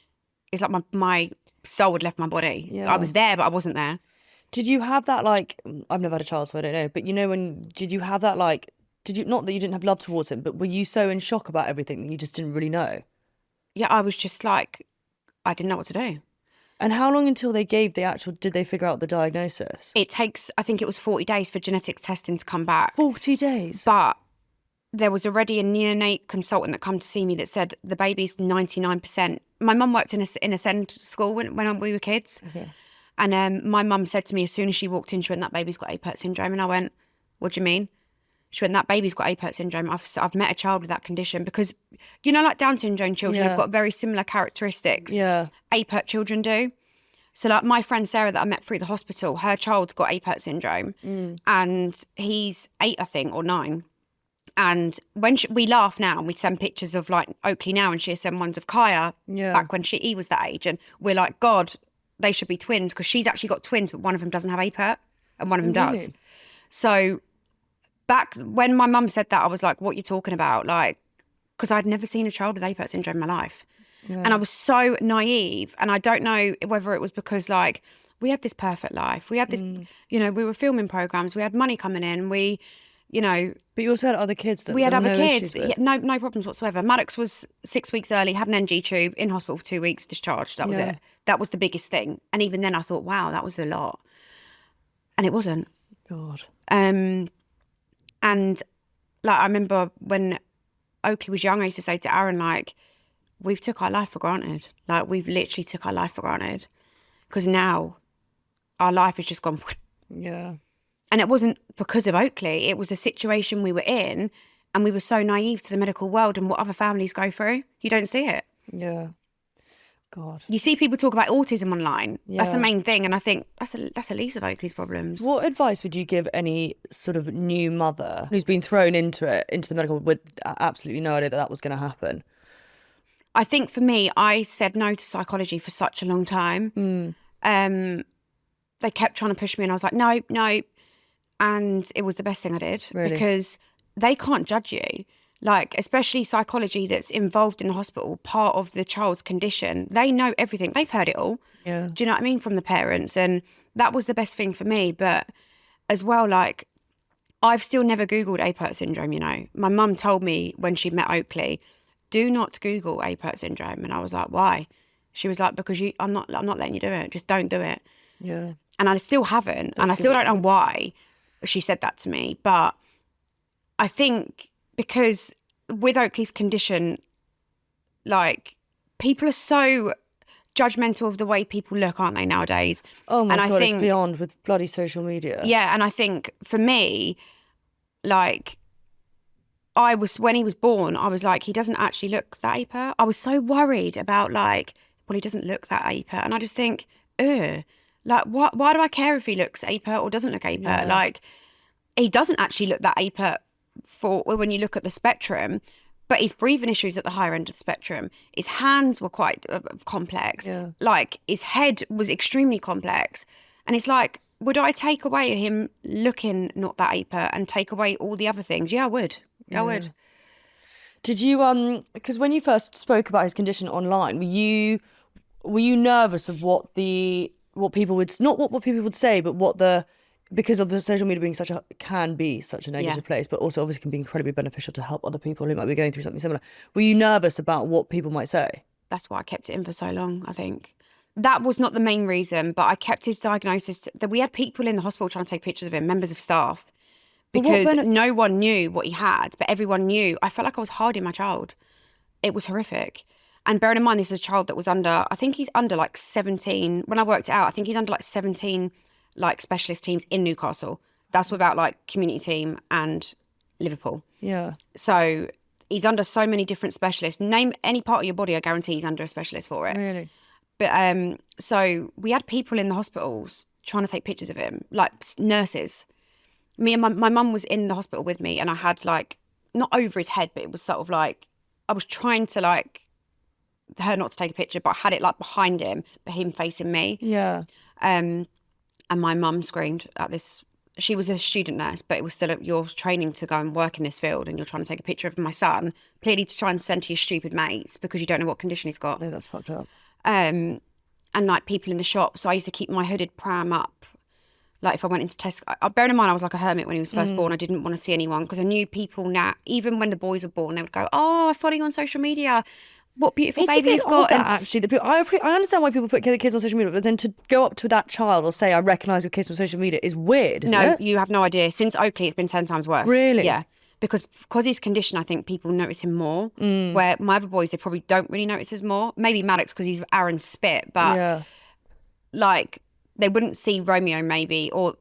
it's like my soul had left my body. Yeah. I was there, but I wasn't there. Did you have that, like, I've never had a child, so I don't know, but you know, did you have that, like, not that you didn't have love towards him, but were you so in shock about everything that you just didn't really know? Yeah, I was just like, I didn't know what to do. And how long until did they figure out the diagnosis? It takes, I think it was 40 days for genetics testing to come back. 40 days? But there was already a neonate consultant that come to see me that said the baby's 99%. My mum worked in a SEND school when we were kids. Okay. And my mum said to me as soon as she walked in, she went, that baby's got Apert syndrome. And I went, what do you mean? She went, that baby's got Apert syndrome. I've met a child with that condition because, you know, like Down syndrome children have got very similar characteristics. Yeah. Apert children do. So like my friend Sarah that I met through the hospital, her child's got Apert syndrome and he's 8, I think, or 9. And when we laugh now and we send pictures of like Oakley now and she'll send ones of Kaya back when he was that age. And we're like, God, they should be twins because she's actually got twins, but one of them doesn't have Apert and one of them does. So back when my mum said that, I was like, what are you talking about? Like, because I'd never seen a child with Apert syndrome in my life. Yeah. And I was so naive. And I don't know whether it was because like we had this perfect life. We had this, you know, we were filming programs. We had money coming in. We, you know. But you also had other kids that we had other no kids. Issues with. Yeah, no problems whatsoever. Maddox was 6 weeks early, had an NG tube, in hospital for 2 weeks, discharged. That was it. That was the biggest thing. And even then I thought, wow, that was a lot. And it wasn't. God. And like I remember when Oakley was young, I used to say to Aaron, like, we've took our life for granted. Like we've literally took our life for granted. Because now our life has just gone. Yeah. And it wasn't because of Oakley. It was a situation we were in and we were so naive to the medical world and what other families go through. You don't see it. Yeah. God. You see people talk about autism online. Yeah. That's the main thing. And I think that's the least of Oakley's problems. What advice would you give any sort of new mother who's been thrown into the medical with absolutely no idea that was going to happen? I think for me, I said no to psychology for such a long time. They kept trying to push me and I was like, no. And it was the best thing I did. Really? Because they can't judge you. Like, especially psychology that's involved in the hospital, part of the child's condition. They know everything. They've heard it all. Yeah. Do you know what I mean? From the parents. And that was the best thing for me. But as well, like, I've still never Googled Apert syndrome, you know. My mum told me when she met Oakley, do not Google Apert syndrome. And I was like, why? She was like, because I'm not letting you do it. Just don't do it. Yeah. And I still haven't. And I still don't know why she said that to me. But I think because with Oakley's condition, like, people are so judgmental of the way people look, aren't they, nowadays? Oh my God, it's beyond with bloody social media. Yeah, and I think for me, like, when he was born, I was like, he doesn't actually look that Apert. I was so worried about, like, well, he doesn't look that Apert. And I just think, ugh. Like, why do I care if he looks Apert or doesn't look Apert? Yeah. Like, he doesn't actually look that Apert when you look at the spectrum, but his breathing issues at the higher end of the spectrum. His hands were quite complex. Yeah. Like, his head was extremely complex. And it's like, would I take away him looking not that Apert and take away all the other things? Yeah, I would. Yeah. I would. Did you, because when you first spoke about his condition online, were you nervous of what people would, not what people would say, but because of the social media being such a negative place, but also obviously can be incredibly beneficial to help other people who might be going through something similar. Were you nervous about what people might say? That's why I kept it in for so long, I think. That was not the main reason, but I kept his diagnosis. That we had people in the hospital trying to take pictures of him, members of staff, because no one knew what he had, but everyone knew. I felt like I was hiding my child. It was horrific. And bearing in mind, this is a child that was I think he's under like 17. When I worked it out, I think he's under like 17 like specialist teams in Newcastle. That's without like community team and Liverpool. Yeah. So he's under so many different specialists. Name any part of your body, I guarantee he's under a specialist for it. Really? But so we had people in the hospitals trying to take pictures of him, like nurses. Me and my mum was in the hospital with me, and I had like, not over his head, but it was sort of like I was trying to like her not to take a picture, but I had it like behind him, but him facing me. Yeah. And my mum screamed at this. She was a student nurse, but it was still you're training to go and work in this field, and you're trying to take a picture of my son, clearly to try and send to your stupid mates because you don't know what condition he's got. No, that's fucked up. And like people in the shop. So I used to keep my hooded pram up. Like if I went into Tesco, bearing in mind I was like a hermit when he was first born. I didn't want to see anyone because I knew people now, even when the boys were born, they would go, oh, I follow you on social media. What beautiful baby you've got. Actually, I understand why people put their kids on social media, but then to go up to that child or say, I recognise your kids on social media is weird, isn't it? No, you have no idea. Since Oakley, it's been 10 times worse. Really? Yeah. Because his condition, I think people notice him more. Where my other boys, they probably don't really notice us more. Maybe Maddox because he's Aaron's spit, but like they wouldn't see Romeo maybe. Or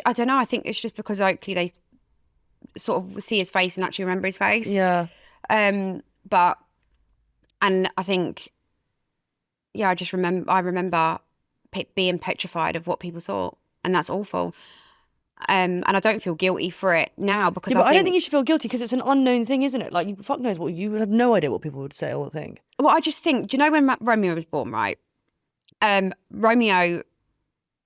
I don't know, I think it's just because Oakley, they sort of see his face and actually remember his face. Yeah. And I think, I remember being petrified of what people thought, and that's awful. And I don't feel guilty for it now because I don't think you should feel guilty because it's an unknown thing, isn't it? Like, fuck knows what, you have no idea what people would say or think. Well, I just think, do you know when Romeo was born, right? Romeo,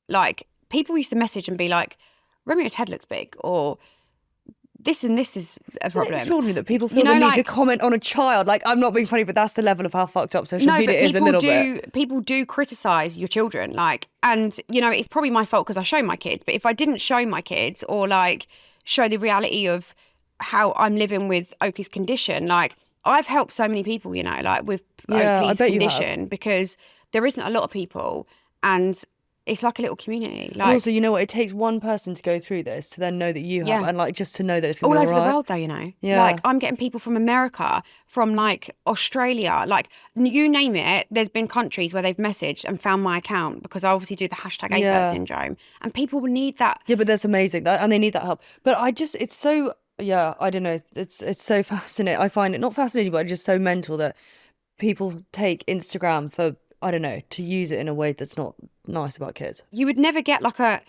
like, people used to message and be like, Romeo's head looks big, or this and this is a problem. It's extraordinary that people feel the need to comment on a child. Like, I'm not being funny, but that's the level of how fucked up social media is a little bit. People do criticise your children, like, and, it's probably my fault because I show my kids, but if I didn't show my kids or, like, show the reality of how I'm living with Oakley's condition, like, I've helped so many people, like, with Oakley's condition because there isn't a lot of people, and it's like a little community. Like, also, you know what? It takes one person to go through this to then know that you have, and like just to know that it's going to be all over the world, though. Yeah. Like, I'm getting people from America, from like Australia, like you name it. There's been countries where they've messaged and found my account because I obviously do the hashtag Apert Syndrome, and people will need that. Yeah, but that's amazing, and they need that help. But it's so, I don't know. It's so fascinating. I find it not fascinating, but just so mental that people take Instagram for, I don't know, to use it in a way that's not nice about kids. You would never get I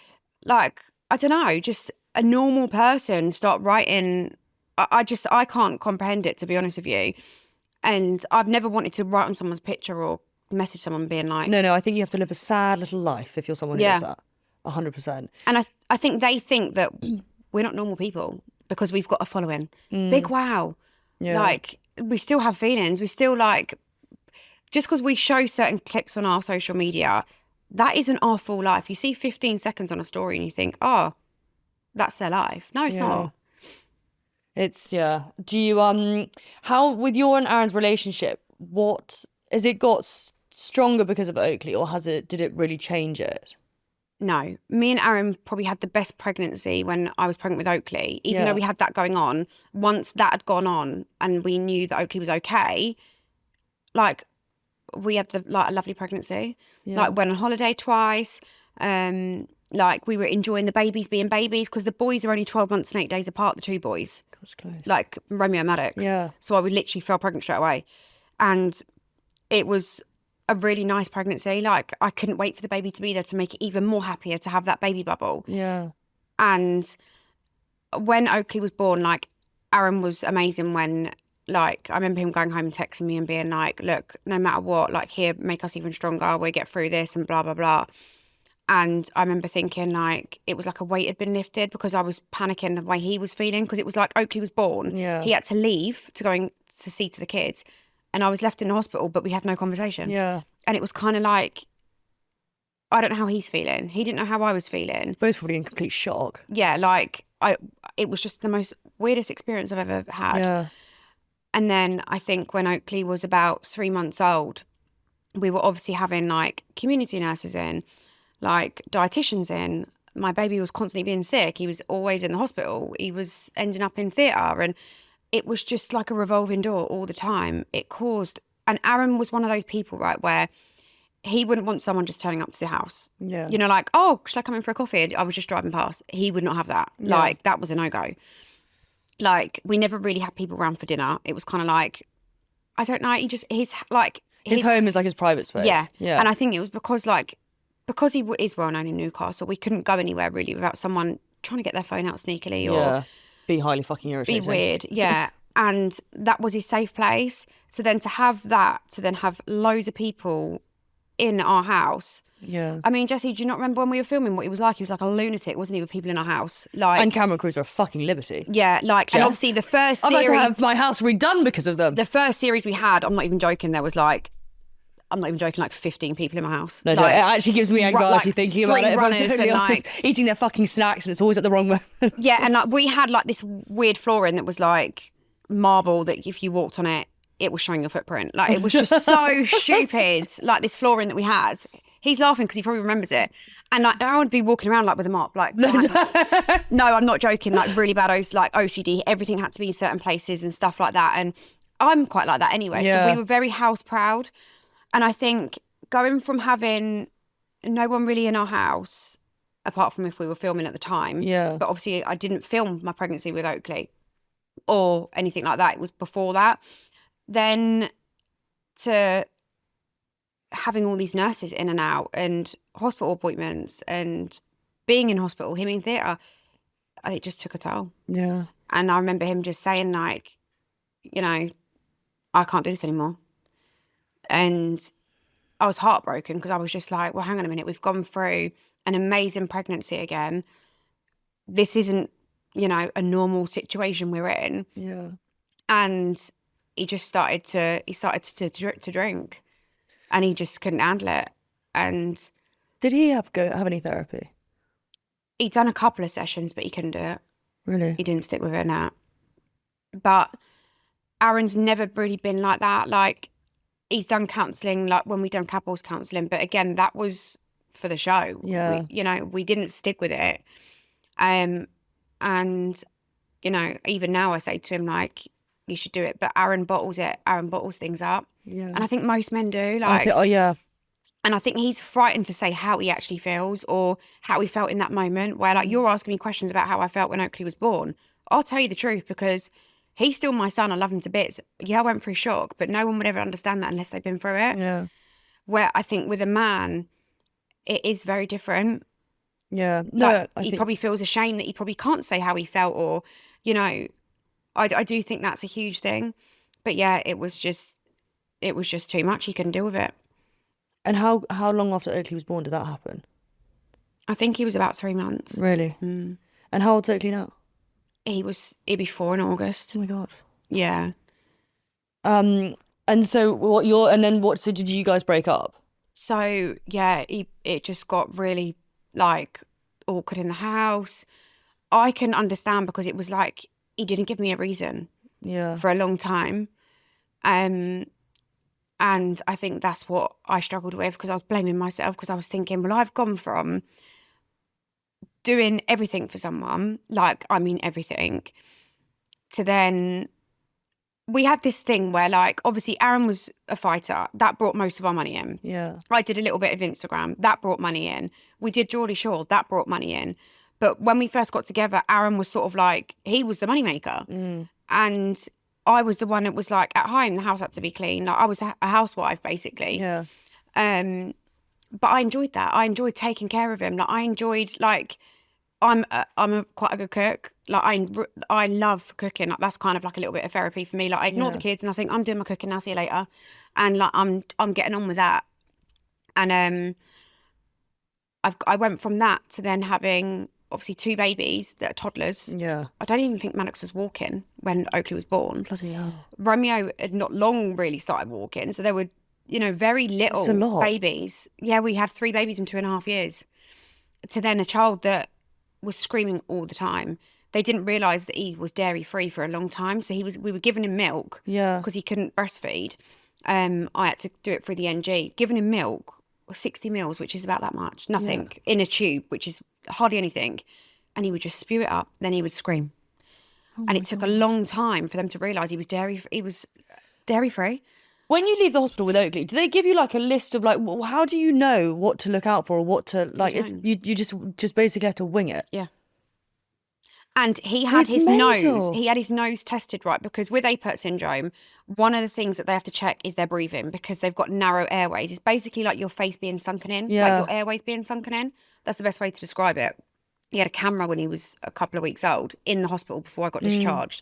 don't know, just a normal person start writing. I can't comprehend it, to be honest with you. And I've never wanted to write on someone's picture or message someone being like... No, I think you have to live a sad little life if you're someone who does that. 100%. And I think they think that we're not normal people because we've got a following. Big wow. Yeah. Like, we still have feelings. We still like... Just because we show certain clips on our social media, that isn't our full life. You see 15 seconds on a story and you think, oh, that's their life. No, it's not. It's, Do you, how, with your and Aaron's relationship, has it got stronger because of Oakley, or did it really change it? No. Me and Aaron probably had the best pregnancy when I was pregnant with Oakley. Even though we had that going on, once that had gone on and we knew that Oakley was okay, like, we had a lovely pregnancy. Like, went on holiday twice. Like, we were enjoying the babies being babies because the boys are only 12 months and 8 days apart, the two boys. That's close. Like Romeo and Maddox. Yeah. So I would literally fell pregnant straight away. And it was a really nice pregnancy. Like, I couldn't wait for the baby to be there to make it even more happier to have that baby bubble. Yeah. And when Oakley was born, like, Aaron was amazing when... Like, I remember him going home and texting me and being like, look, no matter what, like, here, make us even stronger. We'll get through this and blah, blah, blah. And I remember thinking, like, it was like a weight had been lifted because I was panicking the way he was feeling because it was like Oakley was born. Yeah. He had to leave to go to see to the kids. And I was left in the hospital, but we had no conversation. Yeah. And it was kind of like, I don't know how he's feeling. He didn't know how I was feeling. Both probably in complete shock. Yeah, like, it was just the most weirdest experience I've ever had. Yeah. And then I think when Oakley was about 3 months old, we were obviously having like community nurses in, like dietitians in. My baby was constantly being sick. He was always in the hospital. He was ending up in theatre. And it was just like a revolving door all the time. It caused... And Aaron was one of those people, right, where he wouldn't want someone just turning up to the house. Yeah. Like, oh, should I come in for a coffee? I was just driving past. He would not have that. Yeah. Like, that was a no-go. Like, we never really had people around for dinner. It was kind of like, I don't know, his home is like his private space. Yeah. And I think it was because he is well known in Newcastle, we couldn't go anywhere really without someone trying to get their phone out sneakily or be highly fucking irritating. Be weird, yeah. And that was his safe place. So then to then have loads of people in our house. Yeah. I mean, Jesse, do you not remember when we were filming what he was like? He was like a lunatic, wasn't he, with people in our house? Like, And camera crews are a fucking liberty. yeah, like, Jess, and obviously the first I've series... had to have my house redone because of them. The first series we had, I'm not even joking, there was like, I'm not even joking, like 15 people in my house. No, like, it actually gives me anxiety like thinking about it. If I'm runners totally and, honest. like... Eating their fucking snacks and it's always at the wrong moment. Yeah, and like we had like this weird flooring that was like marble that if you walked on it, it was showing your footprint. Like it was just so stupid. Like this flooring that we had. He's laughing because he probably remembers it. And like I would be walking around like with a mop, like no, I'm not joking. Like really bad OCD. Everything had to be in certain places and stuff like that. And I'm quite like that anyway. Yeah. So we were very house proud. And I think going from having no one really in our house, apart from if we were filming at the time. Yeah. But obviously I didn't film my pregnancy with Oakley or anything like that. It was before that. Then to having all these nurses in and out and hospital appointments and being in hospital, him in theatre, it just took a toll. Yeah. And I remember him just saying like, you know, I can't do this anymore. And I was heartbroken because I was just like, well, hang on a minute. We've gone through an amazing pregnancy again. This isn't, you know, a normal situation we're in. Yeah. And he just started to drink and he just couldn't handle it. And did he have any therapy? He'd done a couple of sessions, but he couldn't do it. Really? He didn't stick with it now. But Aaron's never really been like that. Like, he's done counselling, like when we done couples counselling, but again, that was for the show. Yeah. We didn't stick with it. And, you know, even now I say to him, like, you should do it. But Aaron bottles it. Aaron bottles things up. Yeah. And I think most men do. Like, oh, yeah. And I think he's frightened to say how he actually feels or how he felt in that moment where, like, you're asking me questions about how I felt when Oakley was born. I'll tell you the truth because he's still my son. I love him to bits. Yeah, I went through shock, but no one would ever understand that unless they've been through it. Yeah. Where I think with a man, it is very different. Yeah. No, like, I he think... probably feels ashamed that he probably can't say how he felt or, you know, I do think that's a huge thing. But yeah, it was just too much. He couldn't deal with it. And how long after Oakley was born did that happen? I think he was about 3 months. Really? Mm. And how old's Oakley now? He'd be 4 in August. Oh my God. Yeah. And so so did you guys break up? So yeah, it just got really like awkward in the house. I can understand because it was like he didn't give me a reason. Yeah. For a long time. And I think that's what I struggled with because I was blaming myself because I was thinking, well, I've gone from doing everything for someone, like, I mean, everything, to then we had this thing where, like, obviously Aaron was a fighter. That brought most of our money in. Yeah. I did a little bit of Instagram. That brought money in. We did Geordie Shore. That brought money in. But when we first got together, Aaron was sort of like, he was the moneymaker. Mm. And I was the one that was like, at home, the house had to be clean. Like, I was a housewife, basically. Yeah. But I enjoyed that. I enjoyed taking care of him. Like, I enjoyed, like, I'm quite a good cook. Like, I love cooking. Like, that's kind of like a little bit of therapy for me. Like, I ignore the kids and I think I'm doing my cooking now. See you later. And like, I'm getting on with that. And I went from that to then having obviously 2 babies that are toddlers. Yeah. I don't even think Maddox was walking when Oakley was born. Bloody hell. Romeo had not long really started walking, so there were, you know, very little babies. Yeah, we had 3 babies in 2.5 years. To then a child that was screaming all the time. They didn't realise that he was dairy free for a long time, so we were giving him milk. Yeah. Because he couldn't breastfeed. I had to do it through the NG. Giving him milk, 60 mils, which is about that much, nothing, in a tube, which is hardly anything, and he would just spew it up, then he would scream. And it took a long time for them to realise he was dairy free. When you leave the hospital with Oakley, do they give you like a list of like, how do you know what to look out for or what to like? You just basically have to wing it. Yeah. And he had his nose tested, right? Because with Apert Syndrome, one of the things that they have to check is their breathing because they've got narrow airways. It's basically like your face being sunken in, like your airways being sunken in. That's the best way to describe it. He had a camera when he was a couple of weeks old in the hospital before I got discharged.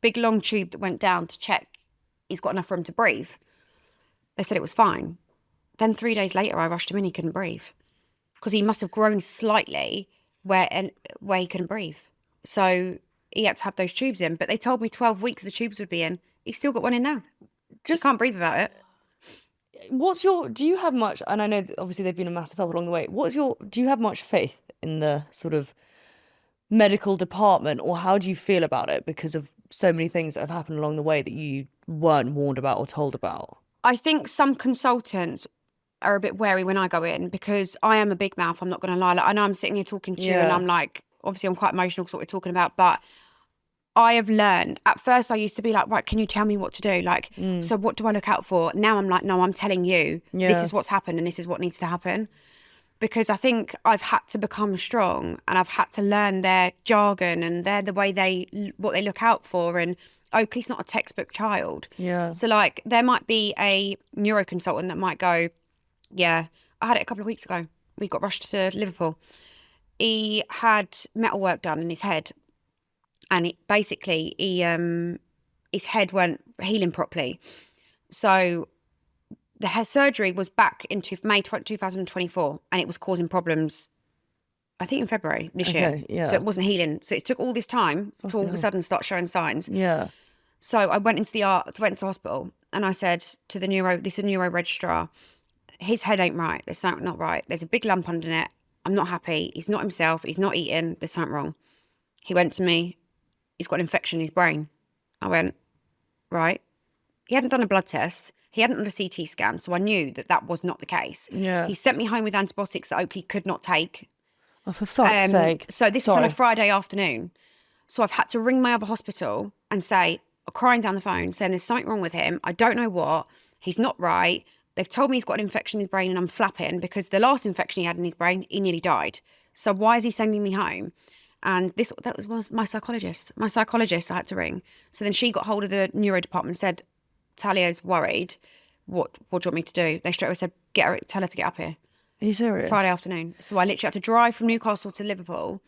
big long tube that went down to check he's got enough room to breathe. They said it was fine. Then 3 days later, I rushed him in, he couldn't breathe. Because he must have grown slightly where he couldn't breathe. So he had to have those tubes in. But they told me 12 weeks the tubes would be in. He's still got one in now. Just can't breathe without it. Do you have much, and I know that obviously they've been a massive help along the way, do you have much faith in the sort of medical department, or how do you feel about it because of so many things that have happened along the way that you weren't warned about or told about? I think some consultants are a bit wary when I go in because I am a big mouth, I'm not going to lie. Like, I know I'm sitting here talking to you and I'm like, obviously I'm quite emotional because what we're talking about, but I have learned, at first I used to be like, right, can you tell me what to do? Like, so what do I look out for? Now I'm like, no, I'm telling you, this is what's happened and this is what needs to happen. Because I think I've had to become strong and I've had to learn their jargon and the way what they look out for. And Oakley's not a textbook child. Yeah. So like there might be a neuroconsultant that might go, yeah, I had it a couple of weeks ago. We got rushed to Liverpool. He had metalwork done in his head. And his head weren't healing properly. So the surgery was back into May 2024 and it was causing problems, I think in February this year. Yeah. So it wasn't healing. So it took all this time to all of a sudden start showing signs. Yeah. So I went into hospital and I said to the neuro registrar, his head ain't right. There's something not right. There's a big lump under it. I'm not happy. He's not himself. He's not eating. There's something wrong. He went to me. He's got an infection in his brain. I went, right. He hadn't done a blood test. He hadn't done a CT scan. So I knew that was not the case. Yeah. He sent me home with antibiotics that Oakley could not take. Oh, for fuck's sake. So this was on a Friday afternoon. So I've had to ring my other hospital and say, crying down the phone, saying there's something wrong with him. I don't know what. He's not right. They've told me he's got an infection in his brain and I'm flapping because the last infection he had in his brain, he nearly died. So why is he sending me home? And that was my psychologist. My psychologist I had to ring. So then she got hold of the neuro department and said, Talia's worried. What do you want me to do? They straight away said, tell her to get up here. Are you serious? Friday afternoon. So I literally had to drive from Newcastle to Liverpool,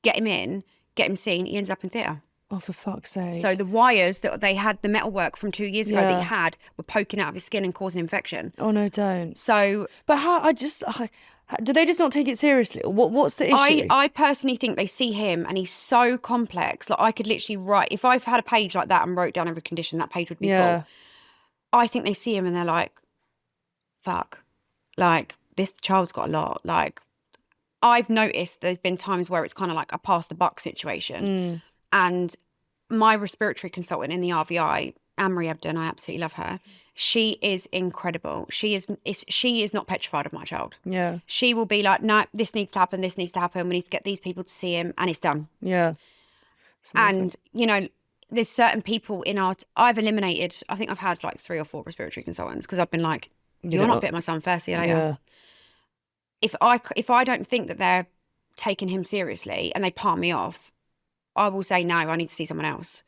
get him in, get him seen. He ends up in theatre. Oh, for fuck's sake. So the wires that they had, the metalwork from 2 years ago that he had, were poking out of his skin and causing infection. Oh, no, don't. So... But do they just not take it seriously? What's the issue? I personally think they see him and he's so complex. Like I could literally write, if I've had a page like that and wrote down every condition, that page would be full. I think they see him and they're like, fuck, like this child's got a lot. Like I've noticed there's been times where it's kind of like a pass the buck situation. And my respiratory consultant in the RVI, Anne-Marie Ebden, I absolutely love her. She is incredible. She is not petrified of my child. Yeah. She will be like, no, this needs to happen, this needs to happen. We need to get these people to see him and it's done. Yeah. And, you know, there's certain people in I've eliminated, I think I've had like 3 or 4 respiratory consultants because I've been like, you're not putting my son first, see you later. Yeah. If I don't think that they're taking him seriously and they palm me off, I will say, no, I need to see someone else.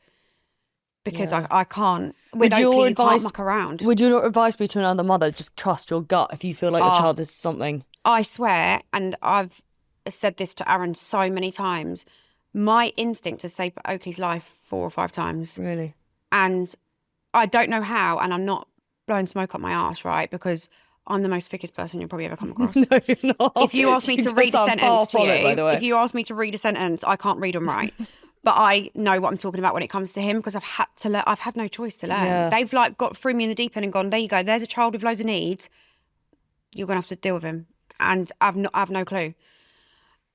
Because I can't, with Oakley, you can't muck around. Would your advice be to another mother, just trust your gut if you feel like your child is something? I swear, and I've said this to Aaron so many times, my instinct is to save Oakley's life 4 or 5 times. Really? And I don't know how, and I'm not blowing smoke up my arse, right? Because I'm the most thickest person you'll probably ever come across. No, you're not. If you ask me to read a sentence to you, if you ask me to read a sentence, I can't read them right. But I know what I'm talking about when it comes to him because I've had to learn. I've had no choice to learn. Yeah. They've like threw me in the deep end and gone, there you go. There's a child with loads of needs. You're gonna have to deal with him, and I've no clue.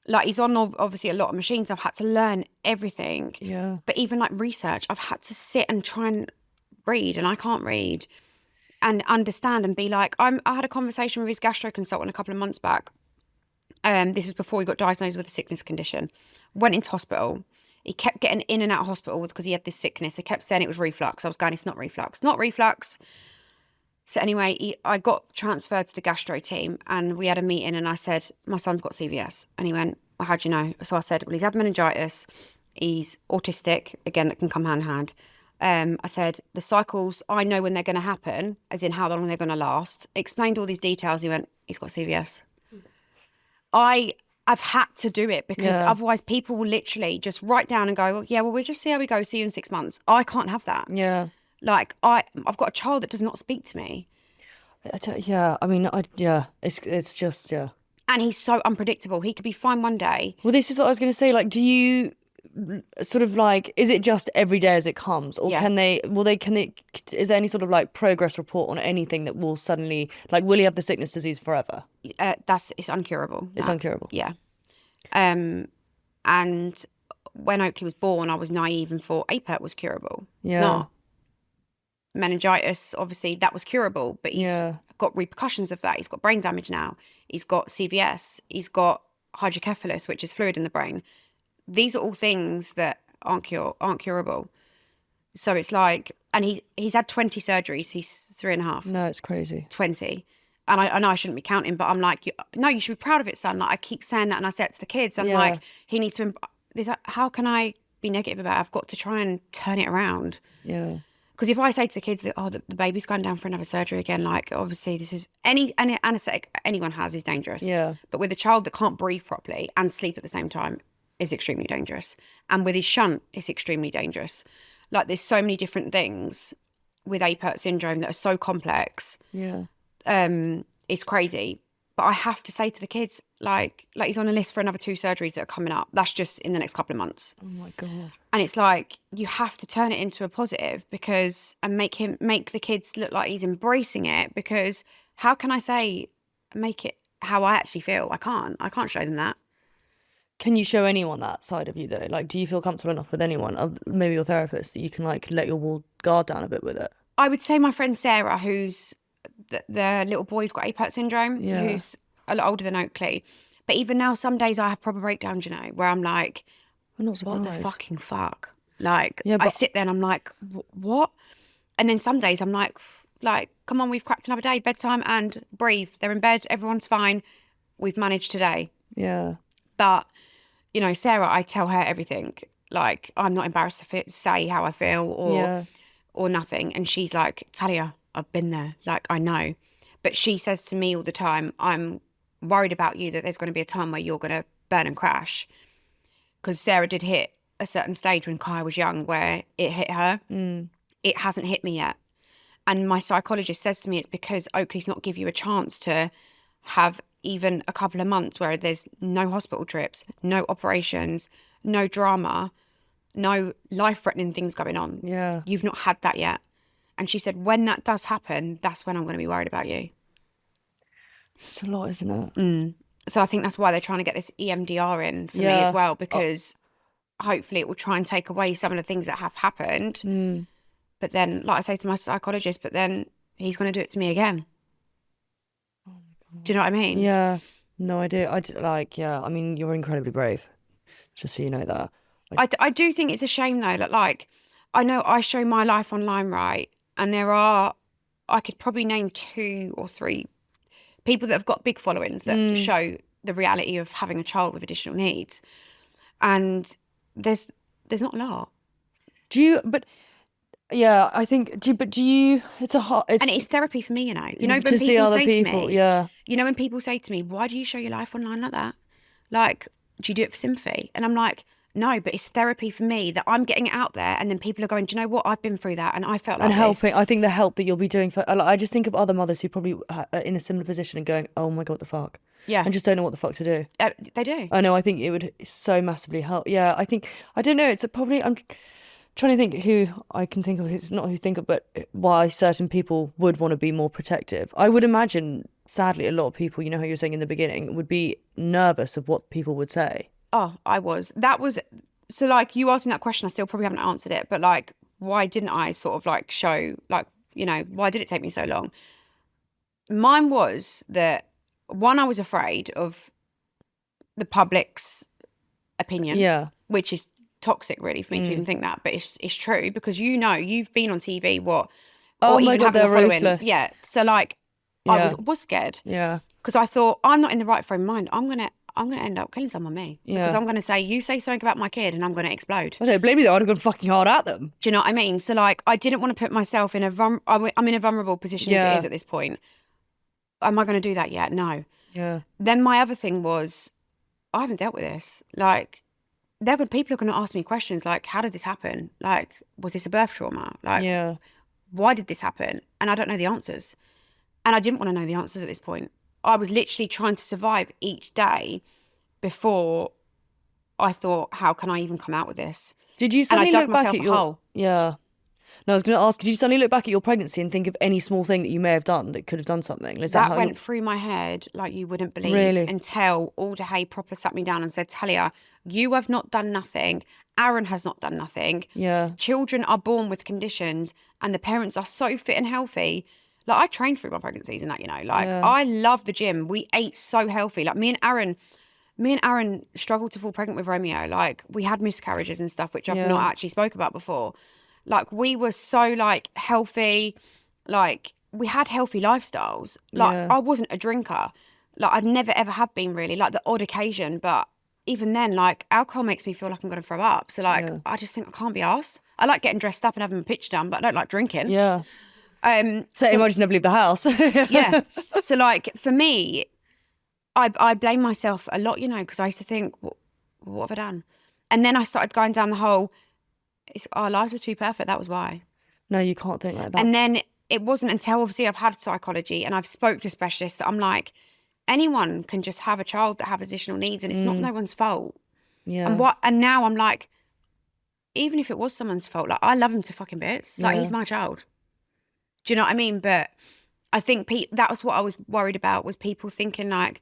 Like he's on obviously a lot of machines. I've had to learn everything. Yeah. But even like research, I've had to sit and try and read, and I can't read, and understand and be like. I had a conversation with his gastro consultant a couple of months back. This is before he got diagnosed with a sickness condition. Went into hospital. He kept getting in and out of hospital because he had this sickness. He kept saying it was reflux. I was going, it's not reflux. Not reflux. So anyway, I got transferred to the gastro team and we had a meeting and I said, my son's got CVS. And he went, well, how do you know? So I said, well, he's had meningitis. He's autistic. Again, that can come hand in hand. I said, the cycles, I know when they're going to happen, as in how long they're going to last. Explained all these details. He went, he's got CVS. I've had to do it because otherwise people will literally just write down and go, well, yeah, well, we'll just see how we go. See you in 6 months. I can't have that. Yeah. Like I've got a child that does not speak to me. Yeah. I mean, it's just, yeah. And he's so unpredictable. He could be fine one day. Well, this is what I was going to say. Like, do you sort of like, is it just every day as it comes? Or can they, is there any sort of like progress report on anything that will suddenly, like, will he have the sickness disease forever? It's uncurable. It's uncurable. Yeah. And when Oakley was born, I was naive and thought Apert was curable. Yeah. It's not. Meningitis, obviously, that was curable, but he's got repercussions of that. He's got brain damage now. He's got CVS. He's got hydrocephalus, which is fluid in the brain. These are all things that aren't curable. So it's like, and he's had 20 surgeries. He's 3.5. No, it's crazy. 20. And I know I shouldn't be counting, but I'm like, no, you should be proud of it, son. Like, I keep saying that, and I say it to the kids. I'm like, he needs to. How can I be negative about it? I've got to try and turn it around. Yeah. Because if I say to the kids that, the baby's going down for another surgery again, like, obviously this is any anaesthetic anyone has is dangerous. Yeah. But with a child that can't breathe properly and sleep at the same time is extremely dangerous. And with his shunt, it's extremely dangerous. Like, there's so many different things with Apert syndrome that are so complex. Yeah. It's crazy. But I have to say to the kids, like he's on a list for another 2 surgeries that are coming up. That's just in the next couple of months. Oh my God. And it's like, you have to turn it into a positive and make the kids look like he's embracing it, because how can I make it how I actually feel? I can't show them that. Can you show anyone that side of you though? Like, do you feel comfortable enough with anyone, maybe your therapist, that you can like let your guard down a bit with it? I would say my friend Sarah, who's the little boy's got Apert syndrome, who's a lot older than Oakley. But even now, some days I have proper breakdowns, where I'm like, I'm not surprised. What the fucking fuck? Like, I sit there and I'm like, what? And then some days I'm like, come on, we've cracked another day, bedtime, and breathe. They're in bed, everyone's fine. We've managed today. Yeah. But, Sarah, I tell her everything. Like, I'm not embarrassed to say how I feel or nothing. And she's like, Talia, I've been there. Like, I know. But she says to me all the time, I'm worried about you, that there's going to be a time where you're going to burn and crash. Because Sarah did hit a certain stage when Kai was young where it hit her. It hasn't hit me yet. And my psychologist says to me, it's because Oakley's not give you a chance to have even a couple of months where there's no hospital trips, no operations, no drama, no life-threatening things going on. Yeah. You've not had that yet. And she said, when that does happen, that's when I'm going to be worried about you. It's a lot, isn't it? So I think that's why they're trying to get this EMDR in for me as well, because hopefully it will try and take away some of the things that have happened. But then, like I say to my psychologist, but then he's going to do it to me again. Oh my God. Do you know what I mean? Yeah. No, I do. I mean, you're incredibly brave. Just so you know that. I do think it's a shame though, that like, I know I show my life online, right? And I could probably name 2 or 3 people that have got big followings that show the reality of having a child with additional needs. And there's not a lot. I think, it's a hard... And it's therapy for me, when to people see other say people, to me, when people say to me, why do you show your life online like that? Like, do you do it for sympathy? And I'm like, no, but it's therapy for me that I'm getting it out there, and then people are going, do you know what? I've been through that and I felt like and helping. I think the help that you'll be doing I just think of other mothers who probably are in a similar position and going, oh my God, what the fuck? Yeah. And just don't know what the fuck to do. They do. I know, I think it would so massively help. Yeah, I don't know, it's probably, I'm trying to think who I can think of, it's not who think of, but why certain people would want to be more protective. I would imagine, sadly, a lot of people, how you were saying in the beginning, would be nervous of what people would say. Oh, I was. So like, you asked me that question, I still probably haven't answered it, but like, why didn't I sort of like show, like, why did it take me so long? Mine was that, one, I was afraid of the public's opinion, which is toxic really for me to even think that, but it's true, because you've been on TV, oh my God, they're ruthless. Yeah, so like, I was scared, because I thought, I'm not in the right frame of mind, I'm gonna end up killing someone, me. Because I'm going to say, you say something about my kid and I'm going to explode. I don't blame you though, I'd have gone fucking hard at them. Do you know what I mean? So like, I didn't want to put myself in I'm in a vulnerable position as it is at this point. Am I going to do that yet? No. Yeah. Then my other thing was, I haven't dealt with this. Like, people are going to ask me questions like, how did this happen? Like, was this a birth trauma? Like, why did this happen? And I don't know the answers. And I didn't want to know the answers at this point. I was literally trying to survive each day before I thought, how can I even come out with this? Did you suddenly look back at your... hole. Yeah. No, I was going to ask, did you suddenly look back at your pregnancy and think of any small thing that you may have done that could have done something? That went through my head like you wouldn't believe. Really? Until Alder Hay proper sat me down and said, Talia, you have not done nothing. Aaron has not done nothing. Yeah. Children are born with conditions and the parents are so fit and healthy. Like, I trained through my pregnancies and that, you know, like, I love the gym. We ate so healthy. Like, me and Aaron struggled to fall pregnant with Romeo. Like, we had miscarriages and stuff, which I've not actually spoke about before. Like, we were so, like, healthy. Like, we had healthy lifestyles. Like, I wasn't a drinker. Like, I'd never, ever have been really. Like, the odd occasion. But even then, like, alcohol makes me feel like I'm going to throw up. So, like, I just think I can't be arsed. I like getting dressed up and having a pitch done, but I don't like drinking. Yeah. So you might just never leave the house. Yeah. So, like, for me, I blame myself a lot, you know, because I used to think, what have I done? And then I started going down the whole, our lives were too perfect. That was why. No, you can't think like that. And then it wasn't until obviously I've had psychology and I've spoke to specialists that I'm like, anyone can just have a child that have additional needs and it's not no one's fault. Yeah. And now I'm like, even if it was someone's fault, like, I love him to fucking bits. Like, he's my child. Do you know what I mean? But I think that was what I was worried about, was people thinking like,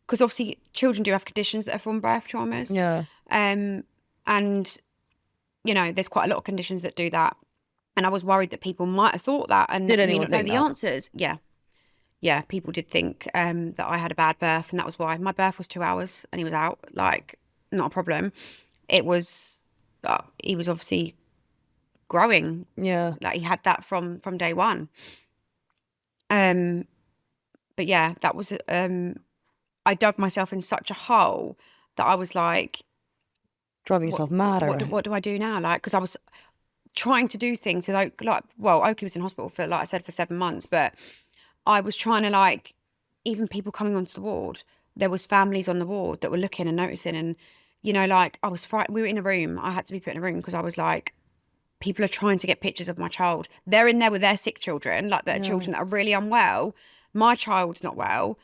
because obviously children do have conditions that are from birth traumas. Yeah. And, you know, there's quite a lot of conditions that do that. And I was worried that people might have thought that and did anyone know think the that? answers. Yeah. Yeah, people did think that I had a bad birth, and that was why. My birth was 2 hours and he was out, like, not a problem. It was, he was obviously growing. Yeah. Like, he had that from day one. But yeah, that was, I dug myself in such a hole that I was like, driving yourself mad. What do I do now? Like, because I was trying to do things with Oakley was in hospital for, like I said, for 7 months, but I was trying to, like, even people coming onto the ward, there was families on the ward that were looking and noticing, and, you know, like, I was frightened. We were in a room. I had to be put in a room because I was like, people are trying to get pictures of my child. They're in there with their sick children, like, their children that are really unwell. My child's not well.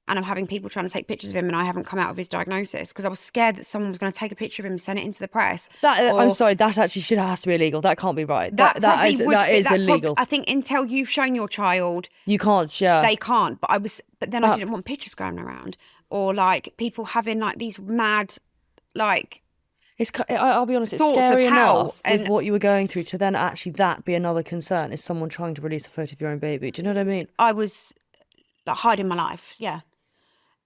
And I'm having people trying to take pictures of him, and I haven't come out of his diagnosis because I was scared that someone was going to take a picture of him and send it into the press. I'm sorry, that actually has to be illegal. That can't be right. That is illegal. I think until you've shown your child, you can't share. They can't. But then I didn't want pictures going around, or like people having like these mad, like. I'll be honest, it's scary enough with what you were going through to then actually that be another concern, is someone trying to release a photo of your own baby. Do you know what I mean? I was like hiding my life, yeah.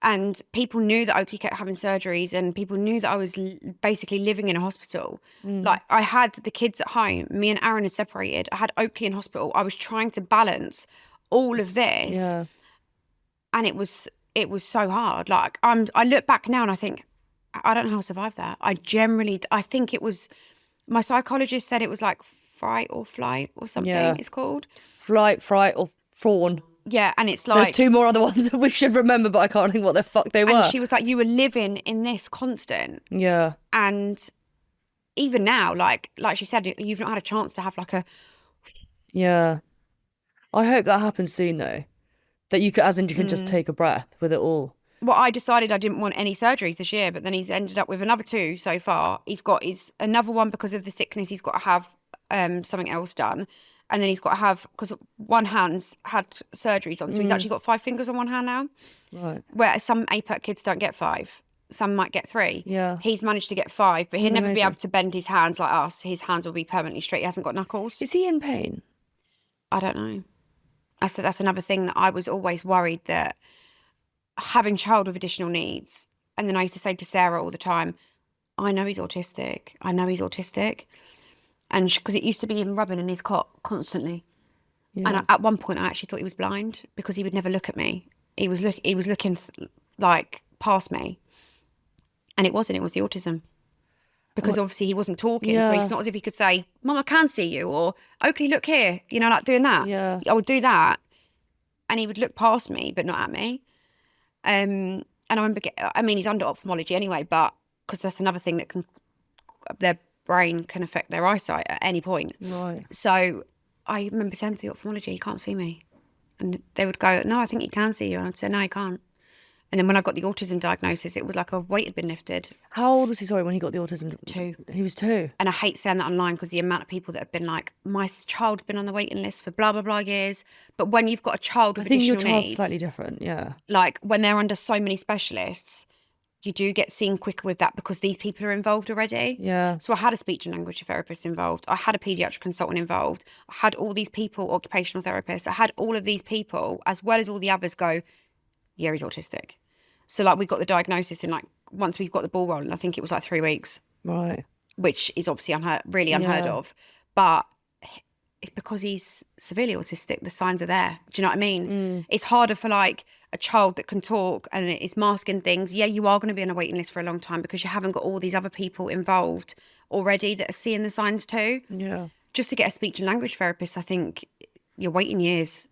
And people knew that Oakley kept having surgeries, and people knew that I was basically living in a hospital. Like, I had the kids at home. Me and Aaron had separated. I had Oakley in hospital. I was trying to balance all of this. Yeah. And it was so hard. Like, I look back now and I think, I don't know how I survived that. I think it was, my psychologist said it was like fright or flight or something it's called. Flight, fright or fawn. Yeah, and it's like... There's two more other ones that we should remember, but I can't think what the fuck they were. And she was like, you were living in this constant. Yeah. And even now, like she said, you've not had a chance to have like a... Yeah. I hope that happens soon, though. That you can just take a breath with it all. Well, I decided I didn't want any surgeries this year, but then he's ended up with another 2 so far. He's got another one because of the sickness. He's got to have something else done. And then he's got to have, because one hand's had surgeries on, so he's actually got 5 fingers on one hand now. Right. Where some Apert kids don't get 5. Some might get 3. Yeah. He's managed to get 5, but he'll never amazing. be able to bend his hands like us. His hands will be permanently straight. He hasn't got knuckles. Is he in pain? I don't know. That's another thing that I was always worried, that having a child with additional needs, and then I used to say to Sarah all the time, I know he's autistic. And because it used to be him rubbing in his cot constantly. Yeah. And at one point I actually thought he was blind because he would never look at me. He was looking like past me. And it was the autism. Because obviously he wasn't talking. So it's not as if he could say, Mum, I can see you, or Oakley, look here. You know, like doing that. Yeah. I would do that. And he would look past me, but not at me. And And I remember, he's under ophthalmology anyway, but because that's another thing that their brain can affect their eyesight at any point. Right. So I remember saying to the ophthalmology, "You can't see me." And they would go, "No, I think you can see you." And I'd say, "No, you can't." And then when I got the autism diagnosis, it was like a weight had been lifted. How old was he, sorry, when he got the autism? 2. He was 2. And I hate saying that online because the amount of people that have been like, my child's been on the waiting list for blah, blah, blah years. But when you've got a child with additional needs... I think your child's slightly different, yeah. Like, when they're under so many specialists, you do get seen quicker with that because these people are involved already. Yeah. So I had a speech and language therapist involved. I had a paediatric consultant involved. I had all these people, occupational therapists. I had all of these people, as well as all the others go, yeah, he's autistic. So, like, we got the diagnosis in, like, once we've got the ball rolling, I think it was, like, 3 weeks. Right. Which is obviously really unheard of. But it's because he's severely autistic. The signs are there. Do you know what I mean? It's harder for, like, a child that can talk and is masking things. Yeah, you are going to be on a waiting list for a long time because you haven't got all these other people involved already that are seeing the signs too. Yeah. Just to get a speech and language therapist, I think you're waiting years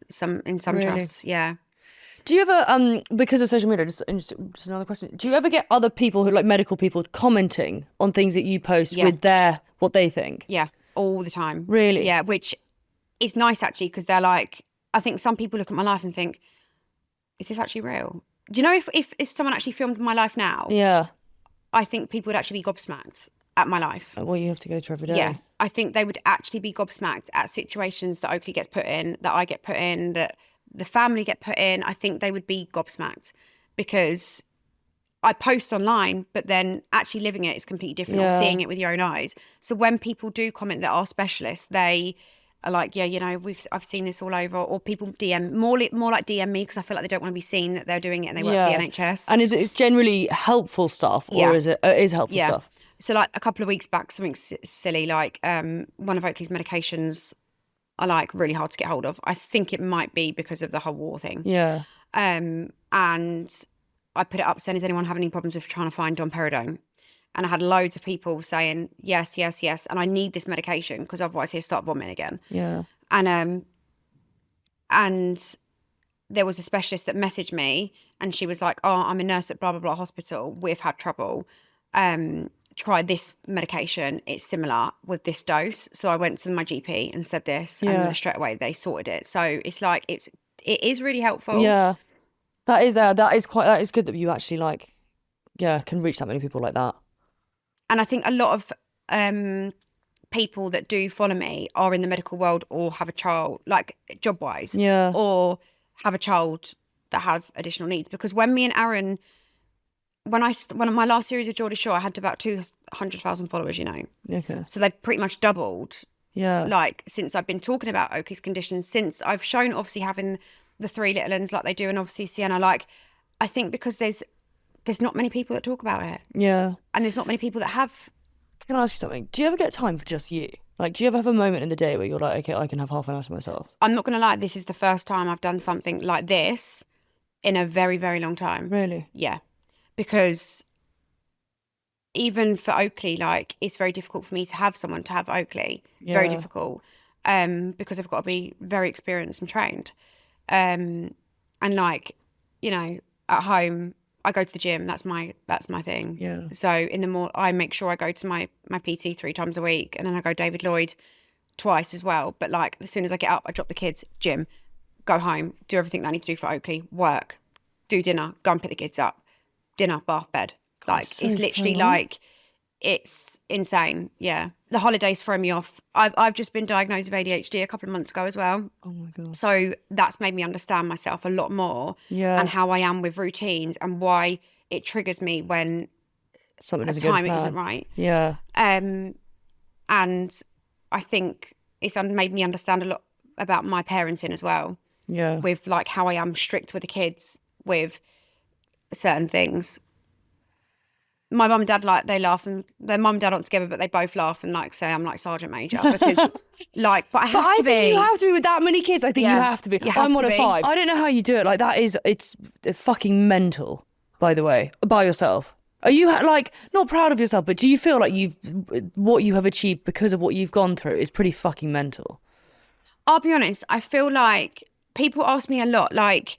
in some trusts. Yeah. Do you ever, because of social media, just another question, do you ever get other people, like medical people, commenting on things that you post with what they think? Yeah, all the time. Really? Yeah, which is nice actually, because they're like, I think some people look at my life and think, is this actually real? Do you know if someone actually filmed my life now? Yeah. I think people would actually be gobsmacked at my life. What you have to go through every day. Yeah, I think they would actually be gobsmacked at situations that Oakley gets put in, that I get put in, that the family get put in. I think they would be gobsmacked because I post online, but then actually living it is completely different, or seeing it with your own eyes. So when people do comment that are specialists, they are like, yeah, you know, I've seen this all over, or people DM more like DM me because I feel like they don't want to be seen that they're doing it and they work for the NHS. And is it generally helpful stuff, or is it helpful stuff? So like a couple of weeks back, something silly, like one of Oakley's medications are like really hard to get hold of. I think it might be because of the whole war thing. Yeah. And I put it up saying, is anyone having any problems with trying to find domperidone? And I had loads of people saying, yes, yes, yes. And I need this medication because otherwise he'll start vomiting again. Yeah. And there was a specialist that messaged me and she was like, oh, I'm a nurse at blah, blah, blah hospital. We've had trouble. Try this medication. It's similar with this dose. So I went to my GP and said this and straight away they sorted it. So it's like, it is really helpful. Yeah. That is good that you actually can reach that many people like that. And I think a lot of people that do follow me are in the medical world or have a child, like job wise, or have a child that have additional needs. Because when me and Aaron, when my last series of Geordie Shore, I had about 200,000 followers, you know. Okay. So they've pretty much doubled. Yeah. Like since I've been talking about Oakley's condition, since I've shown obviously having the 3 little ones like they do, and obviously Sienna, like I think because there's not many people that talk about it. Yeah. And there's not many people that have. Can I ask you something? Do you ever get time for just you? Like, do you ever have a moment in the day where you're like, okay, I can have half an hour to myself? I'm not going to lie, this is the first time I've done something like this in a very, very long time. Really? Yeah. Because even for Oakley, like, it's very difficult for me to have someone to have Oakley. Yeah. Very difficult. Because I've got to be very experienced and trained. And like, you know, at home, I go to the gym. That's my thing. Yeah. So in the morning, I make sure I go to my PT 3 times a week, and then I go David Lloyd twice as well. But like as soon as I get up, I drop the kids, gym, go home, do everything that I need to do for Oakley, work, do dinner, go and pick the kids up, dinner, bath, bed. Like so it's literally like it's insane. Yeah. The holidays throw me off. I've just been diagnosed with ADHD a couple of months ago as well. Oh my God. So that's made me understand myself a lot more and how I am with routines and why it triggers me when something at time it isn't right. Yeah. And I think it's made me understand a lot about my parenting as well. Yeah. With like how I am strict with the kids with certain things. My mum and dad, like, they laugh, and their mum and dad aren't together, but they both laugh and like say I'm like Sergeant Major because like, but I have to be. Think you have to be with that many kids. I think you have to be. I'm one of 5. I don't know how you do it. Like it's fucking mental, by the way, by yourself. Are you like not proud of yourself, but do you feel like what you have achieved because of what you've gone through is pretty fucking mental? I'll be honest. I feel like people ask me a lot, like,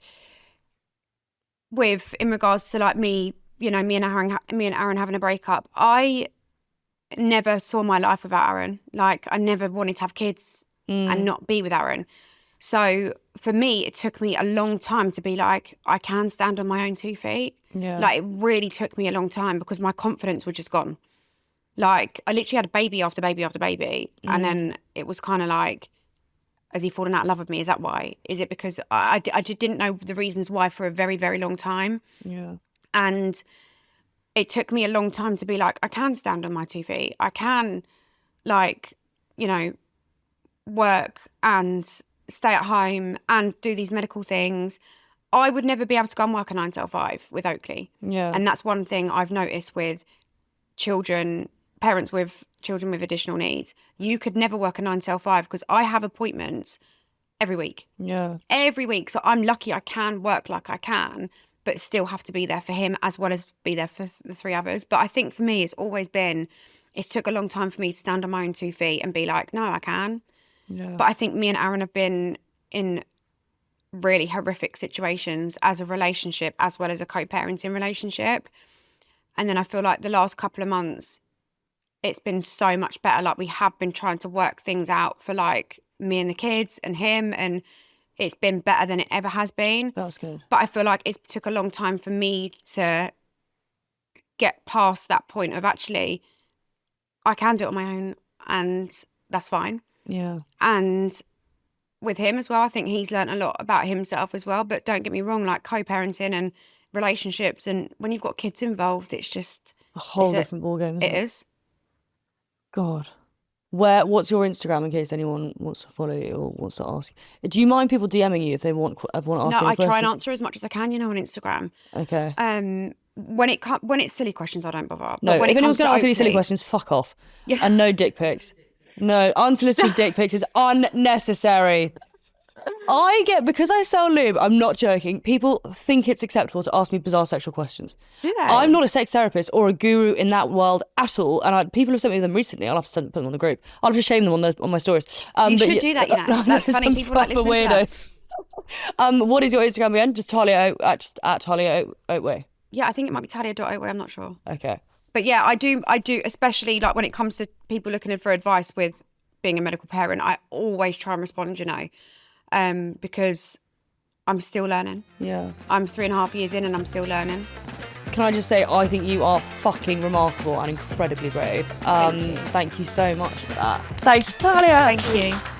in regards to like me, you know, me and Aaron having a breakup, I never saw my life without Aaron. Like, I never wanted to have kids and not be with Aaron. So for me, it took me a long time to be like, I can stand on my own 2 feet. Yeah. Like, it really took me a long time because my confidence was just gone. Like, I literally had baby after baby after baby. And then it was kind of like, has he fallen out of love with me? Is that why? Is it because I just didn't know the reasons why for a very, very long time. Yeah. And it took me a long time to be like, I can stand on my 2 feet. I can, like, you know, work and stay at home and do these medical things. I would never be able to go and work a 9 till 5 with Oakley. Yeah. And that's one thing I've noticed with parents with children with additional needs. You could never work a 9 till 5 because I have appointments every week. Yeah. Every week. So I'm lucky I can work like I can, but still have to be there for him as well as be there for the 3 others. But I think for me, it took a long time for me to stand on my own 2 feet and be like, no, I can. Yeah. But I think me and Aaron have been in really horrific situations as a relationship as well as a co-parenting relationship. And then I feel like the last couple of months, it's been so much better. Like, we have been trying to work things out for like me and the kids and him, and it's been better than it ever has been. That's good. But I feel like it took a long time for me to get past that point of actually, I can do it on my own and that's fine. Yeah. And with him as well, I think he's learned a lot about himself as well. But don't get me wrong, like co-parenting and relationships, and when you've got kids involved, it's just a whole different ballgame. It is. God. What's your Instagram in case anyone wants to follow you or wants to ask? Do you mind people DMing you if they want to ask you No, I questions? try and answer as much as I can, you know, on Instagram. Okay. When it's silly questions, I don't bother. No, but when if anyone's going to ask any silly Oakley- questions, fuck off. Yeah. And no dick pics. No, unsolicited dick pics is unnecessary. Because I sell lube, I'm not joking, people think it's acceptable to ask me bizarre sexual questions. Do they? I'm not a sex therapist or a guru in that world at all, and people have sent me them recently. I'll have to put them on the group. I'll have to shame them on my stories. You should do that, you know. That's funny. Some People like proper listening to weirdos. What is your Instagram again? Just Talia, at Talia Oatway. Yeah, I think it might be Talia.Oatway, I'm not sure. Okay. But yeah, I do, especially like when it comes to people looking for advice with being a medical parent, I always try and respond, you know, because I'm still learning. Yeah. I'm 3.5 years in and I'm still learning. Can I just say, I think you are fucking remarkable and incredibly brave. Thank you so much for that. Thanks, Talia. Thank you.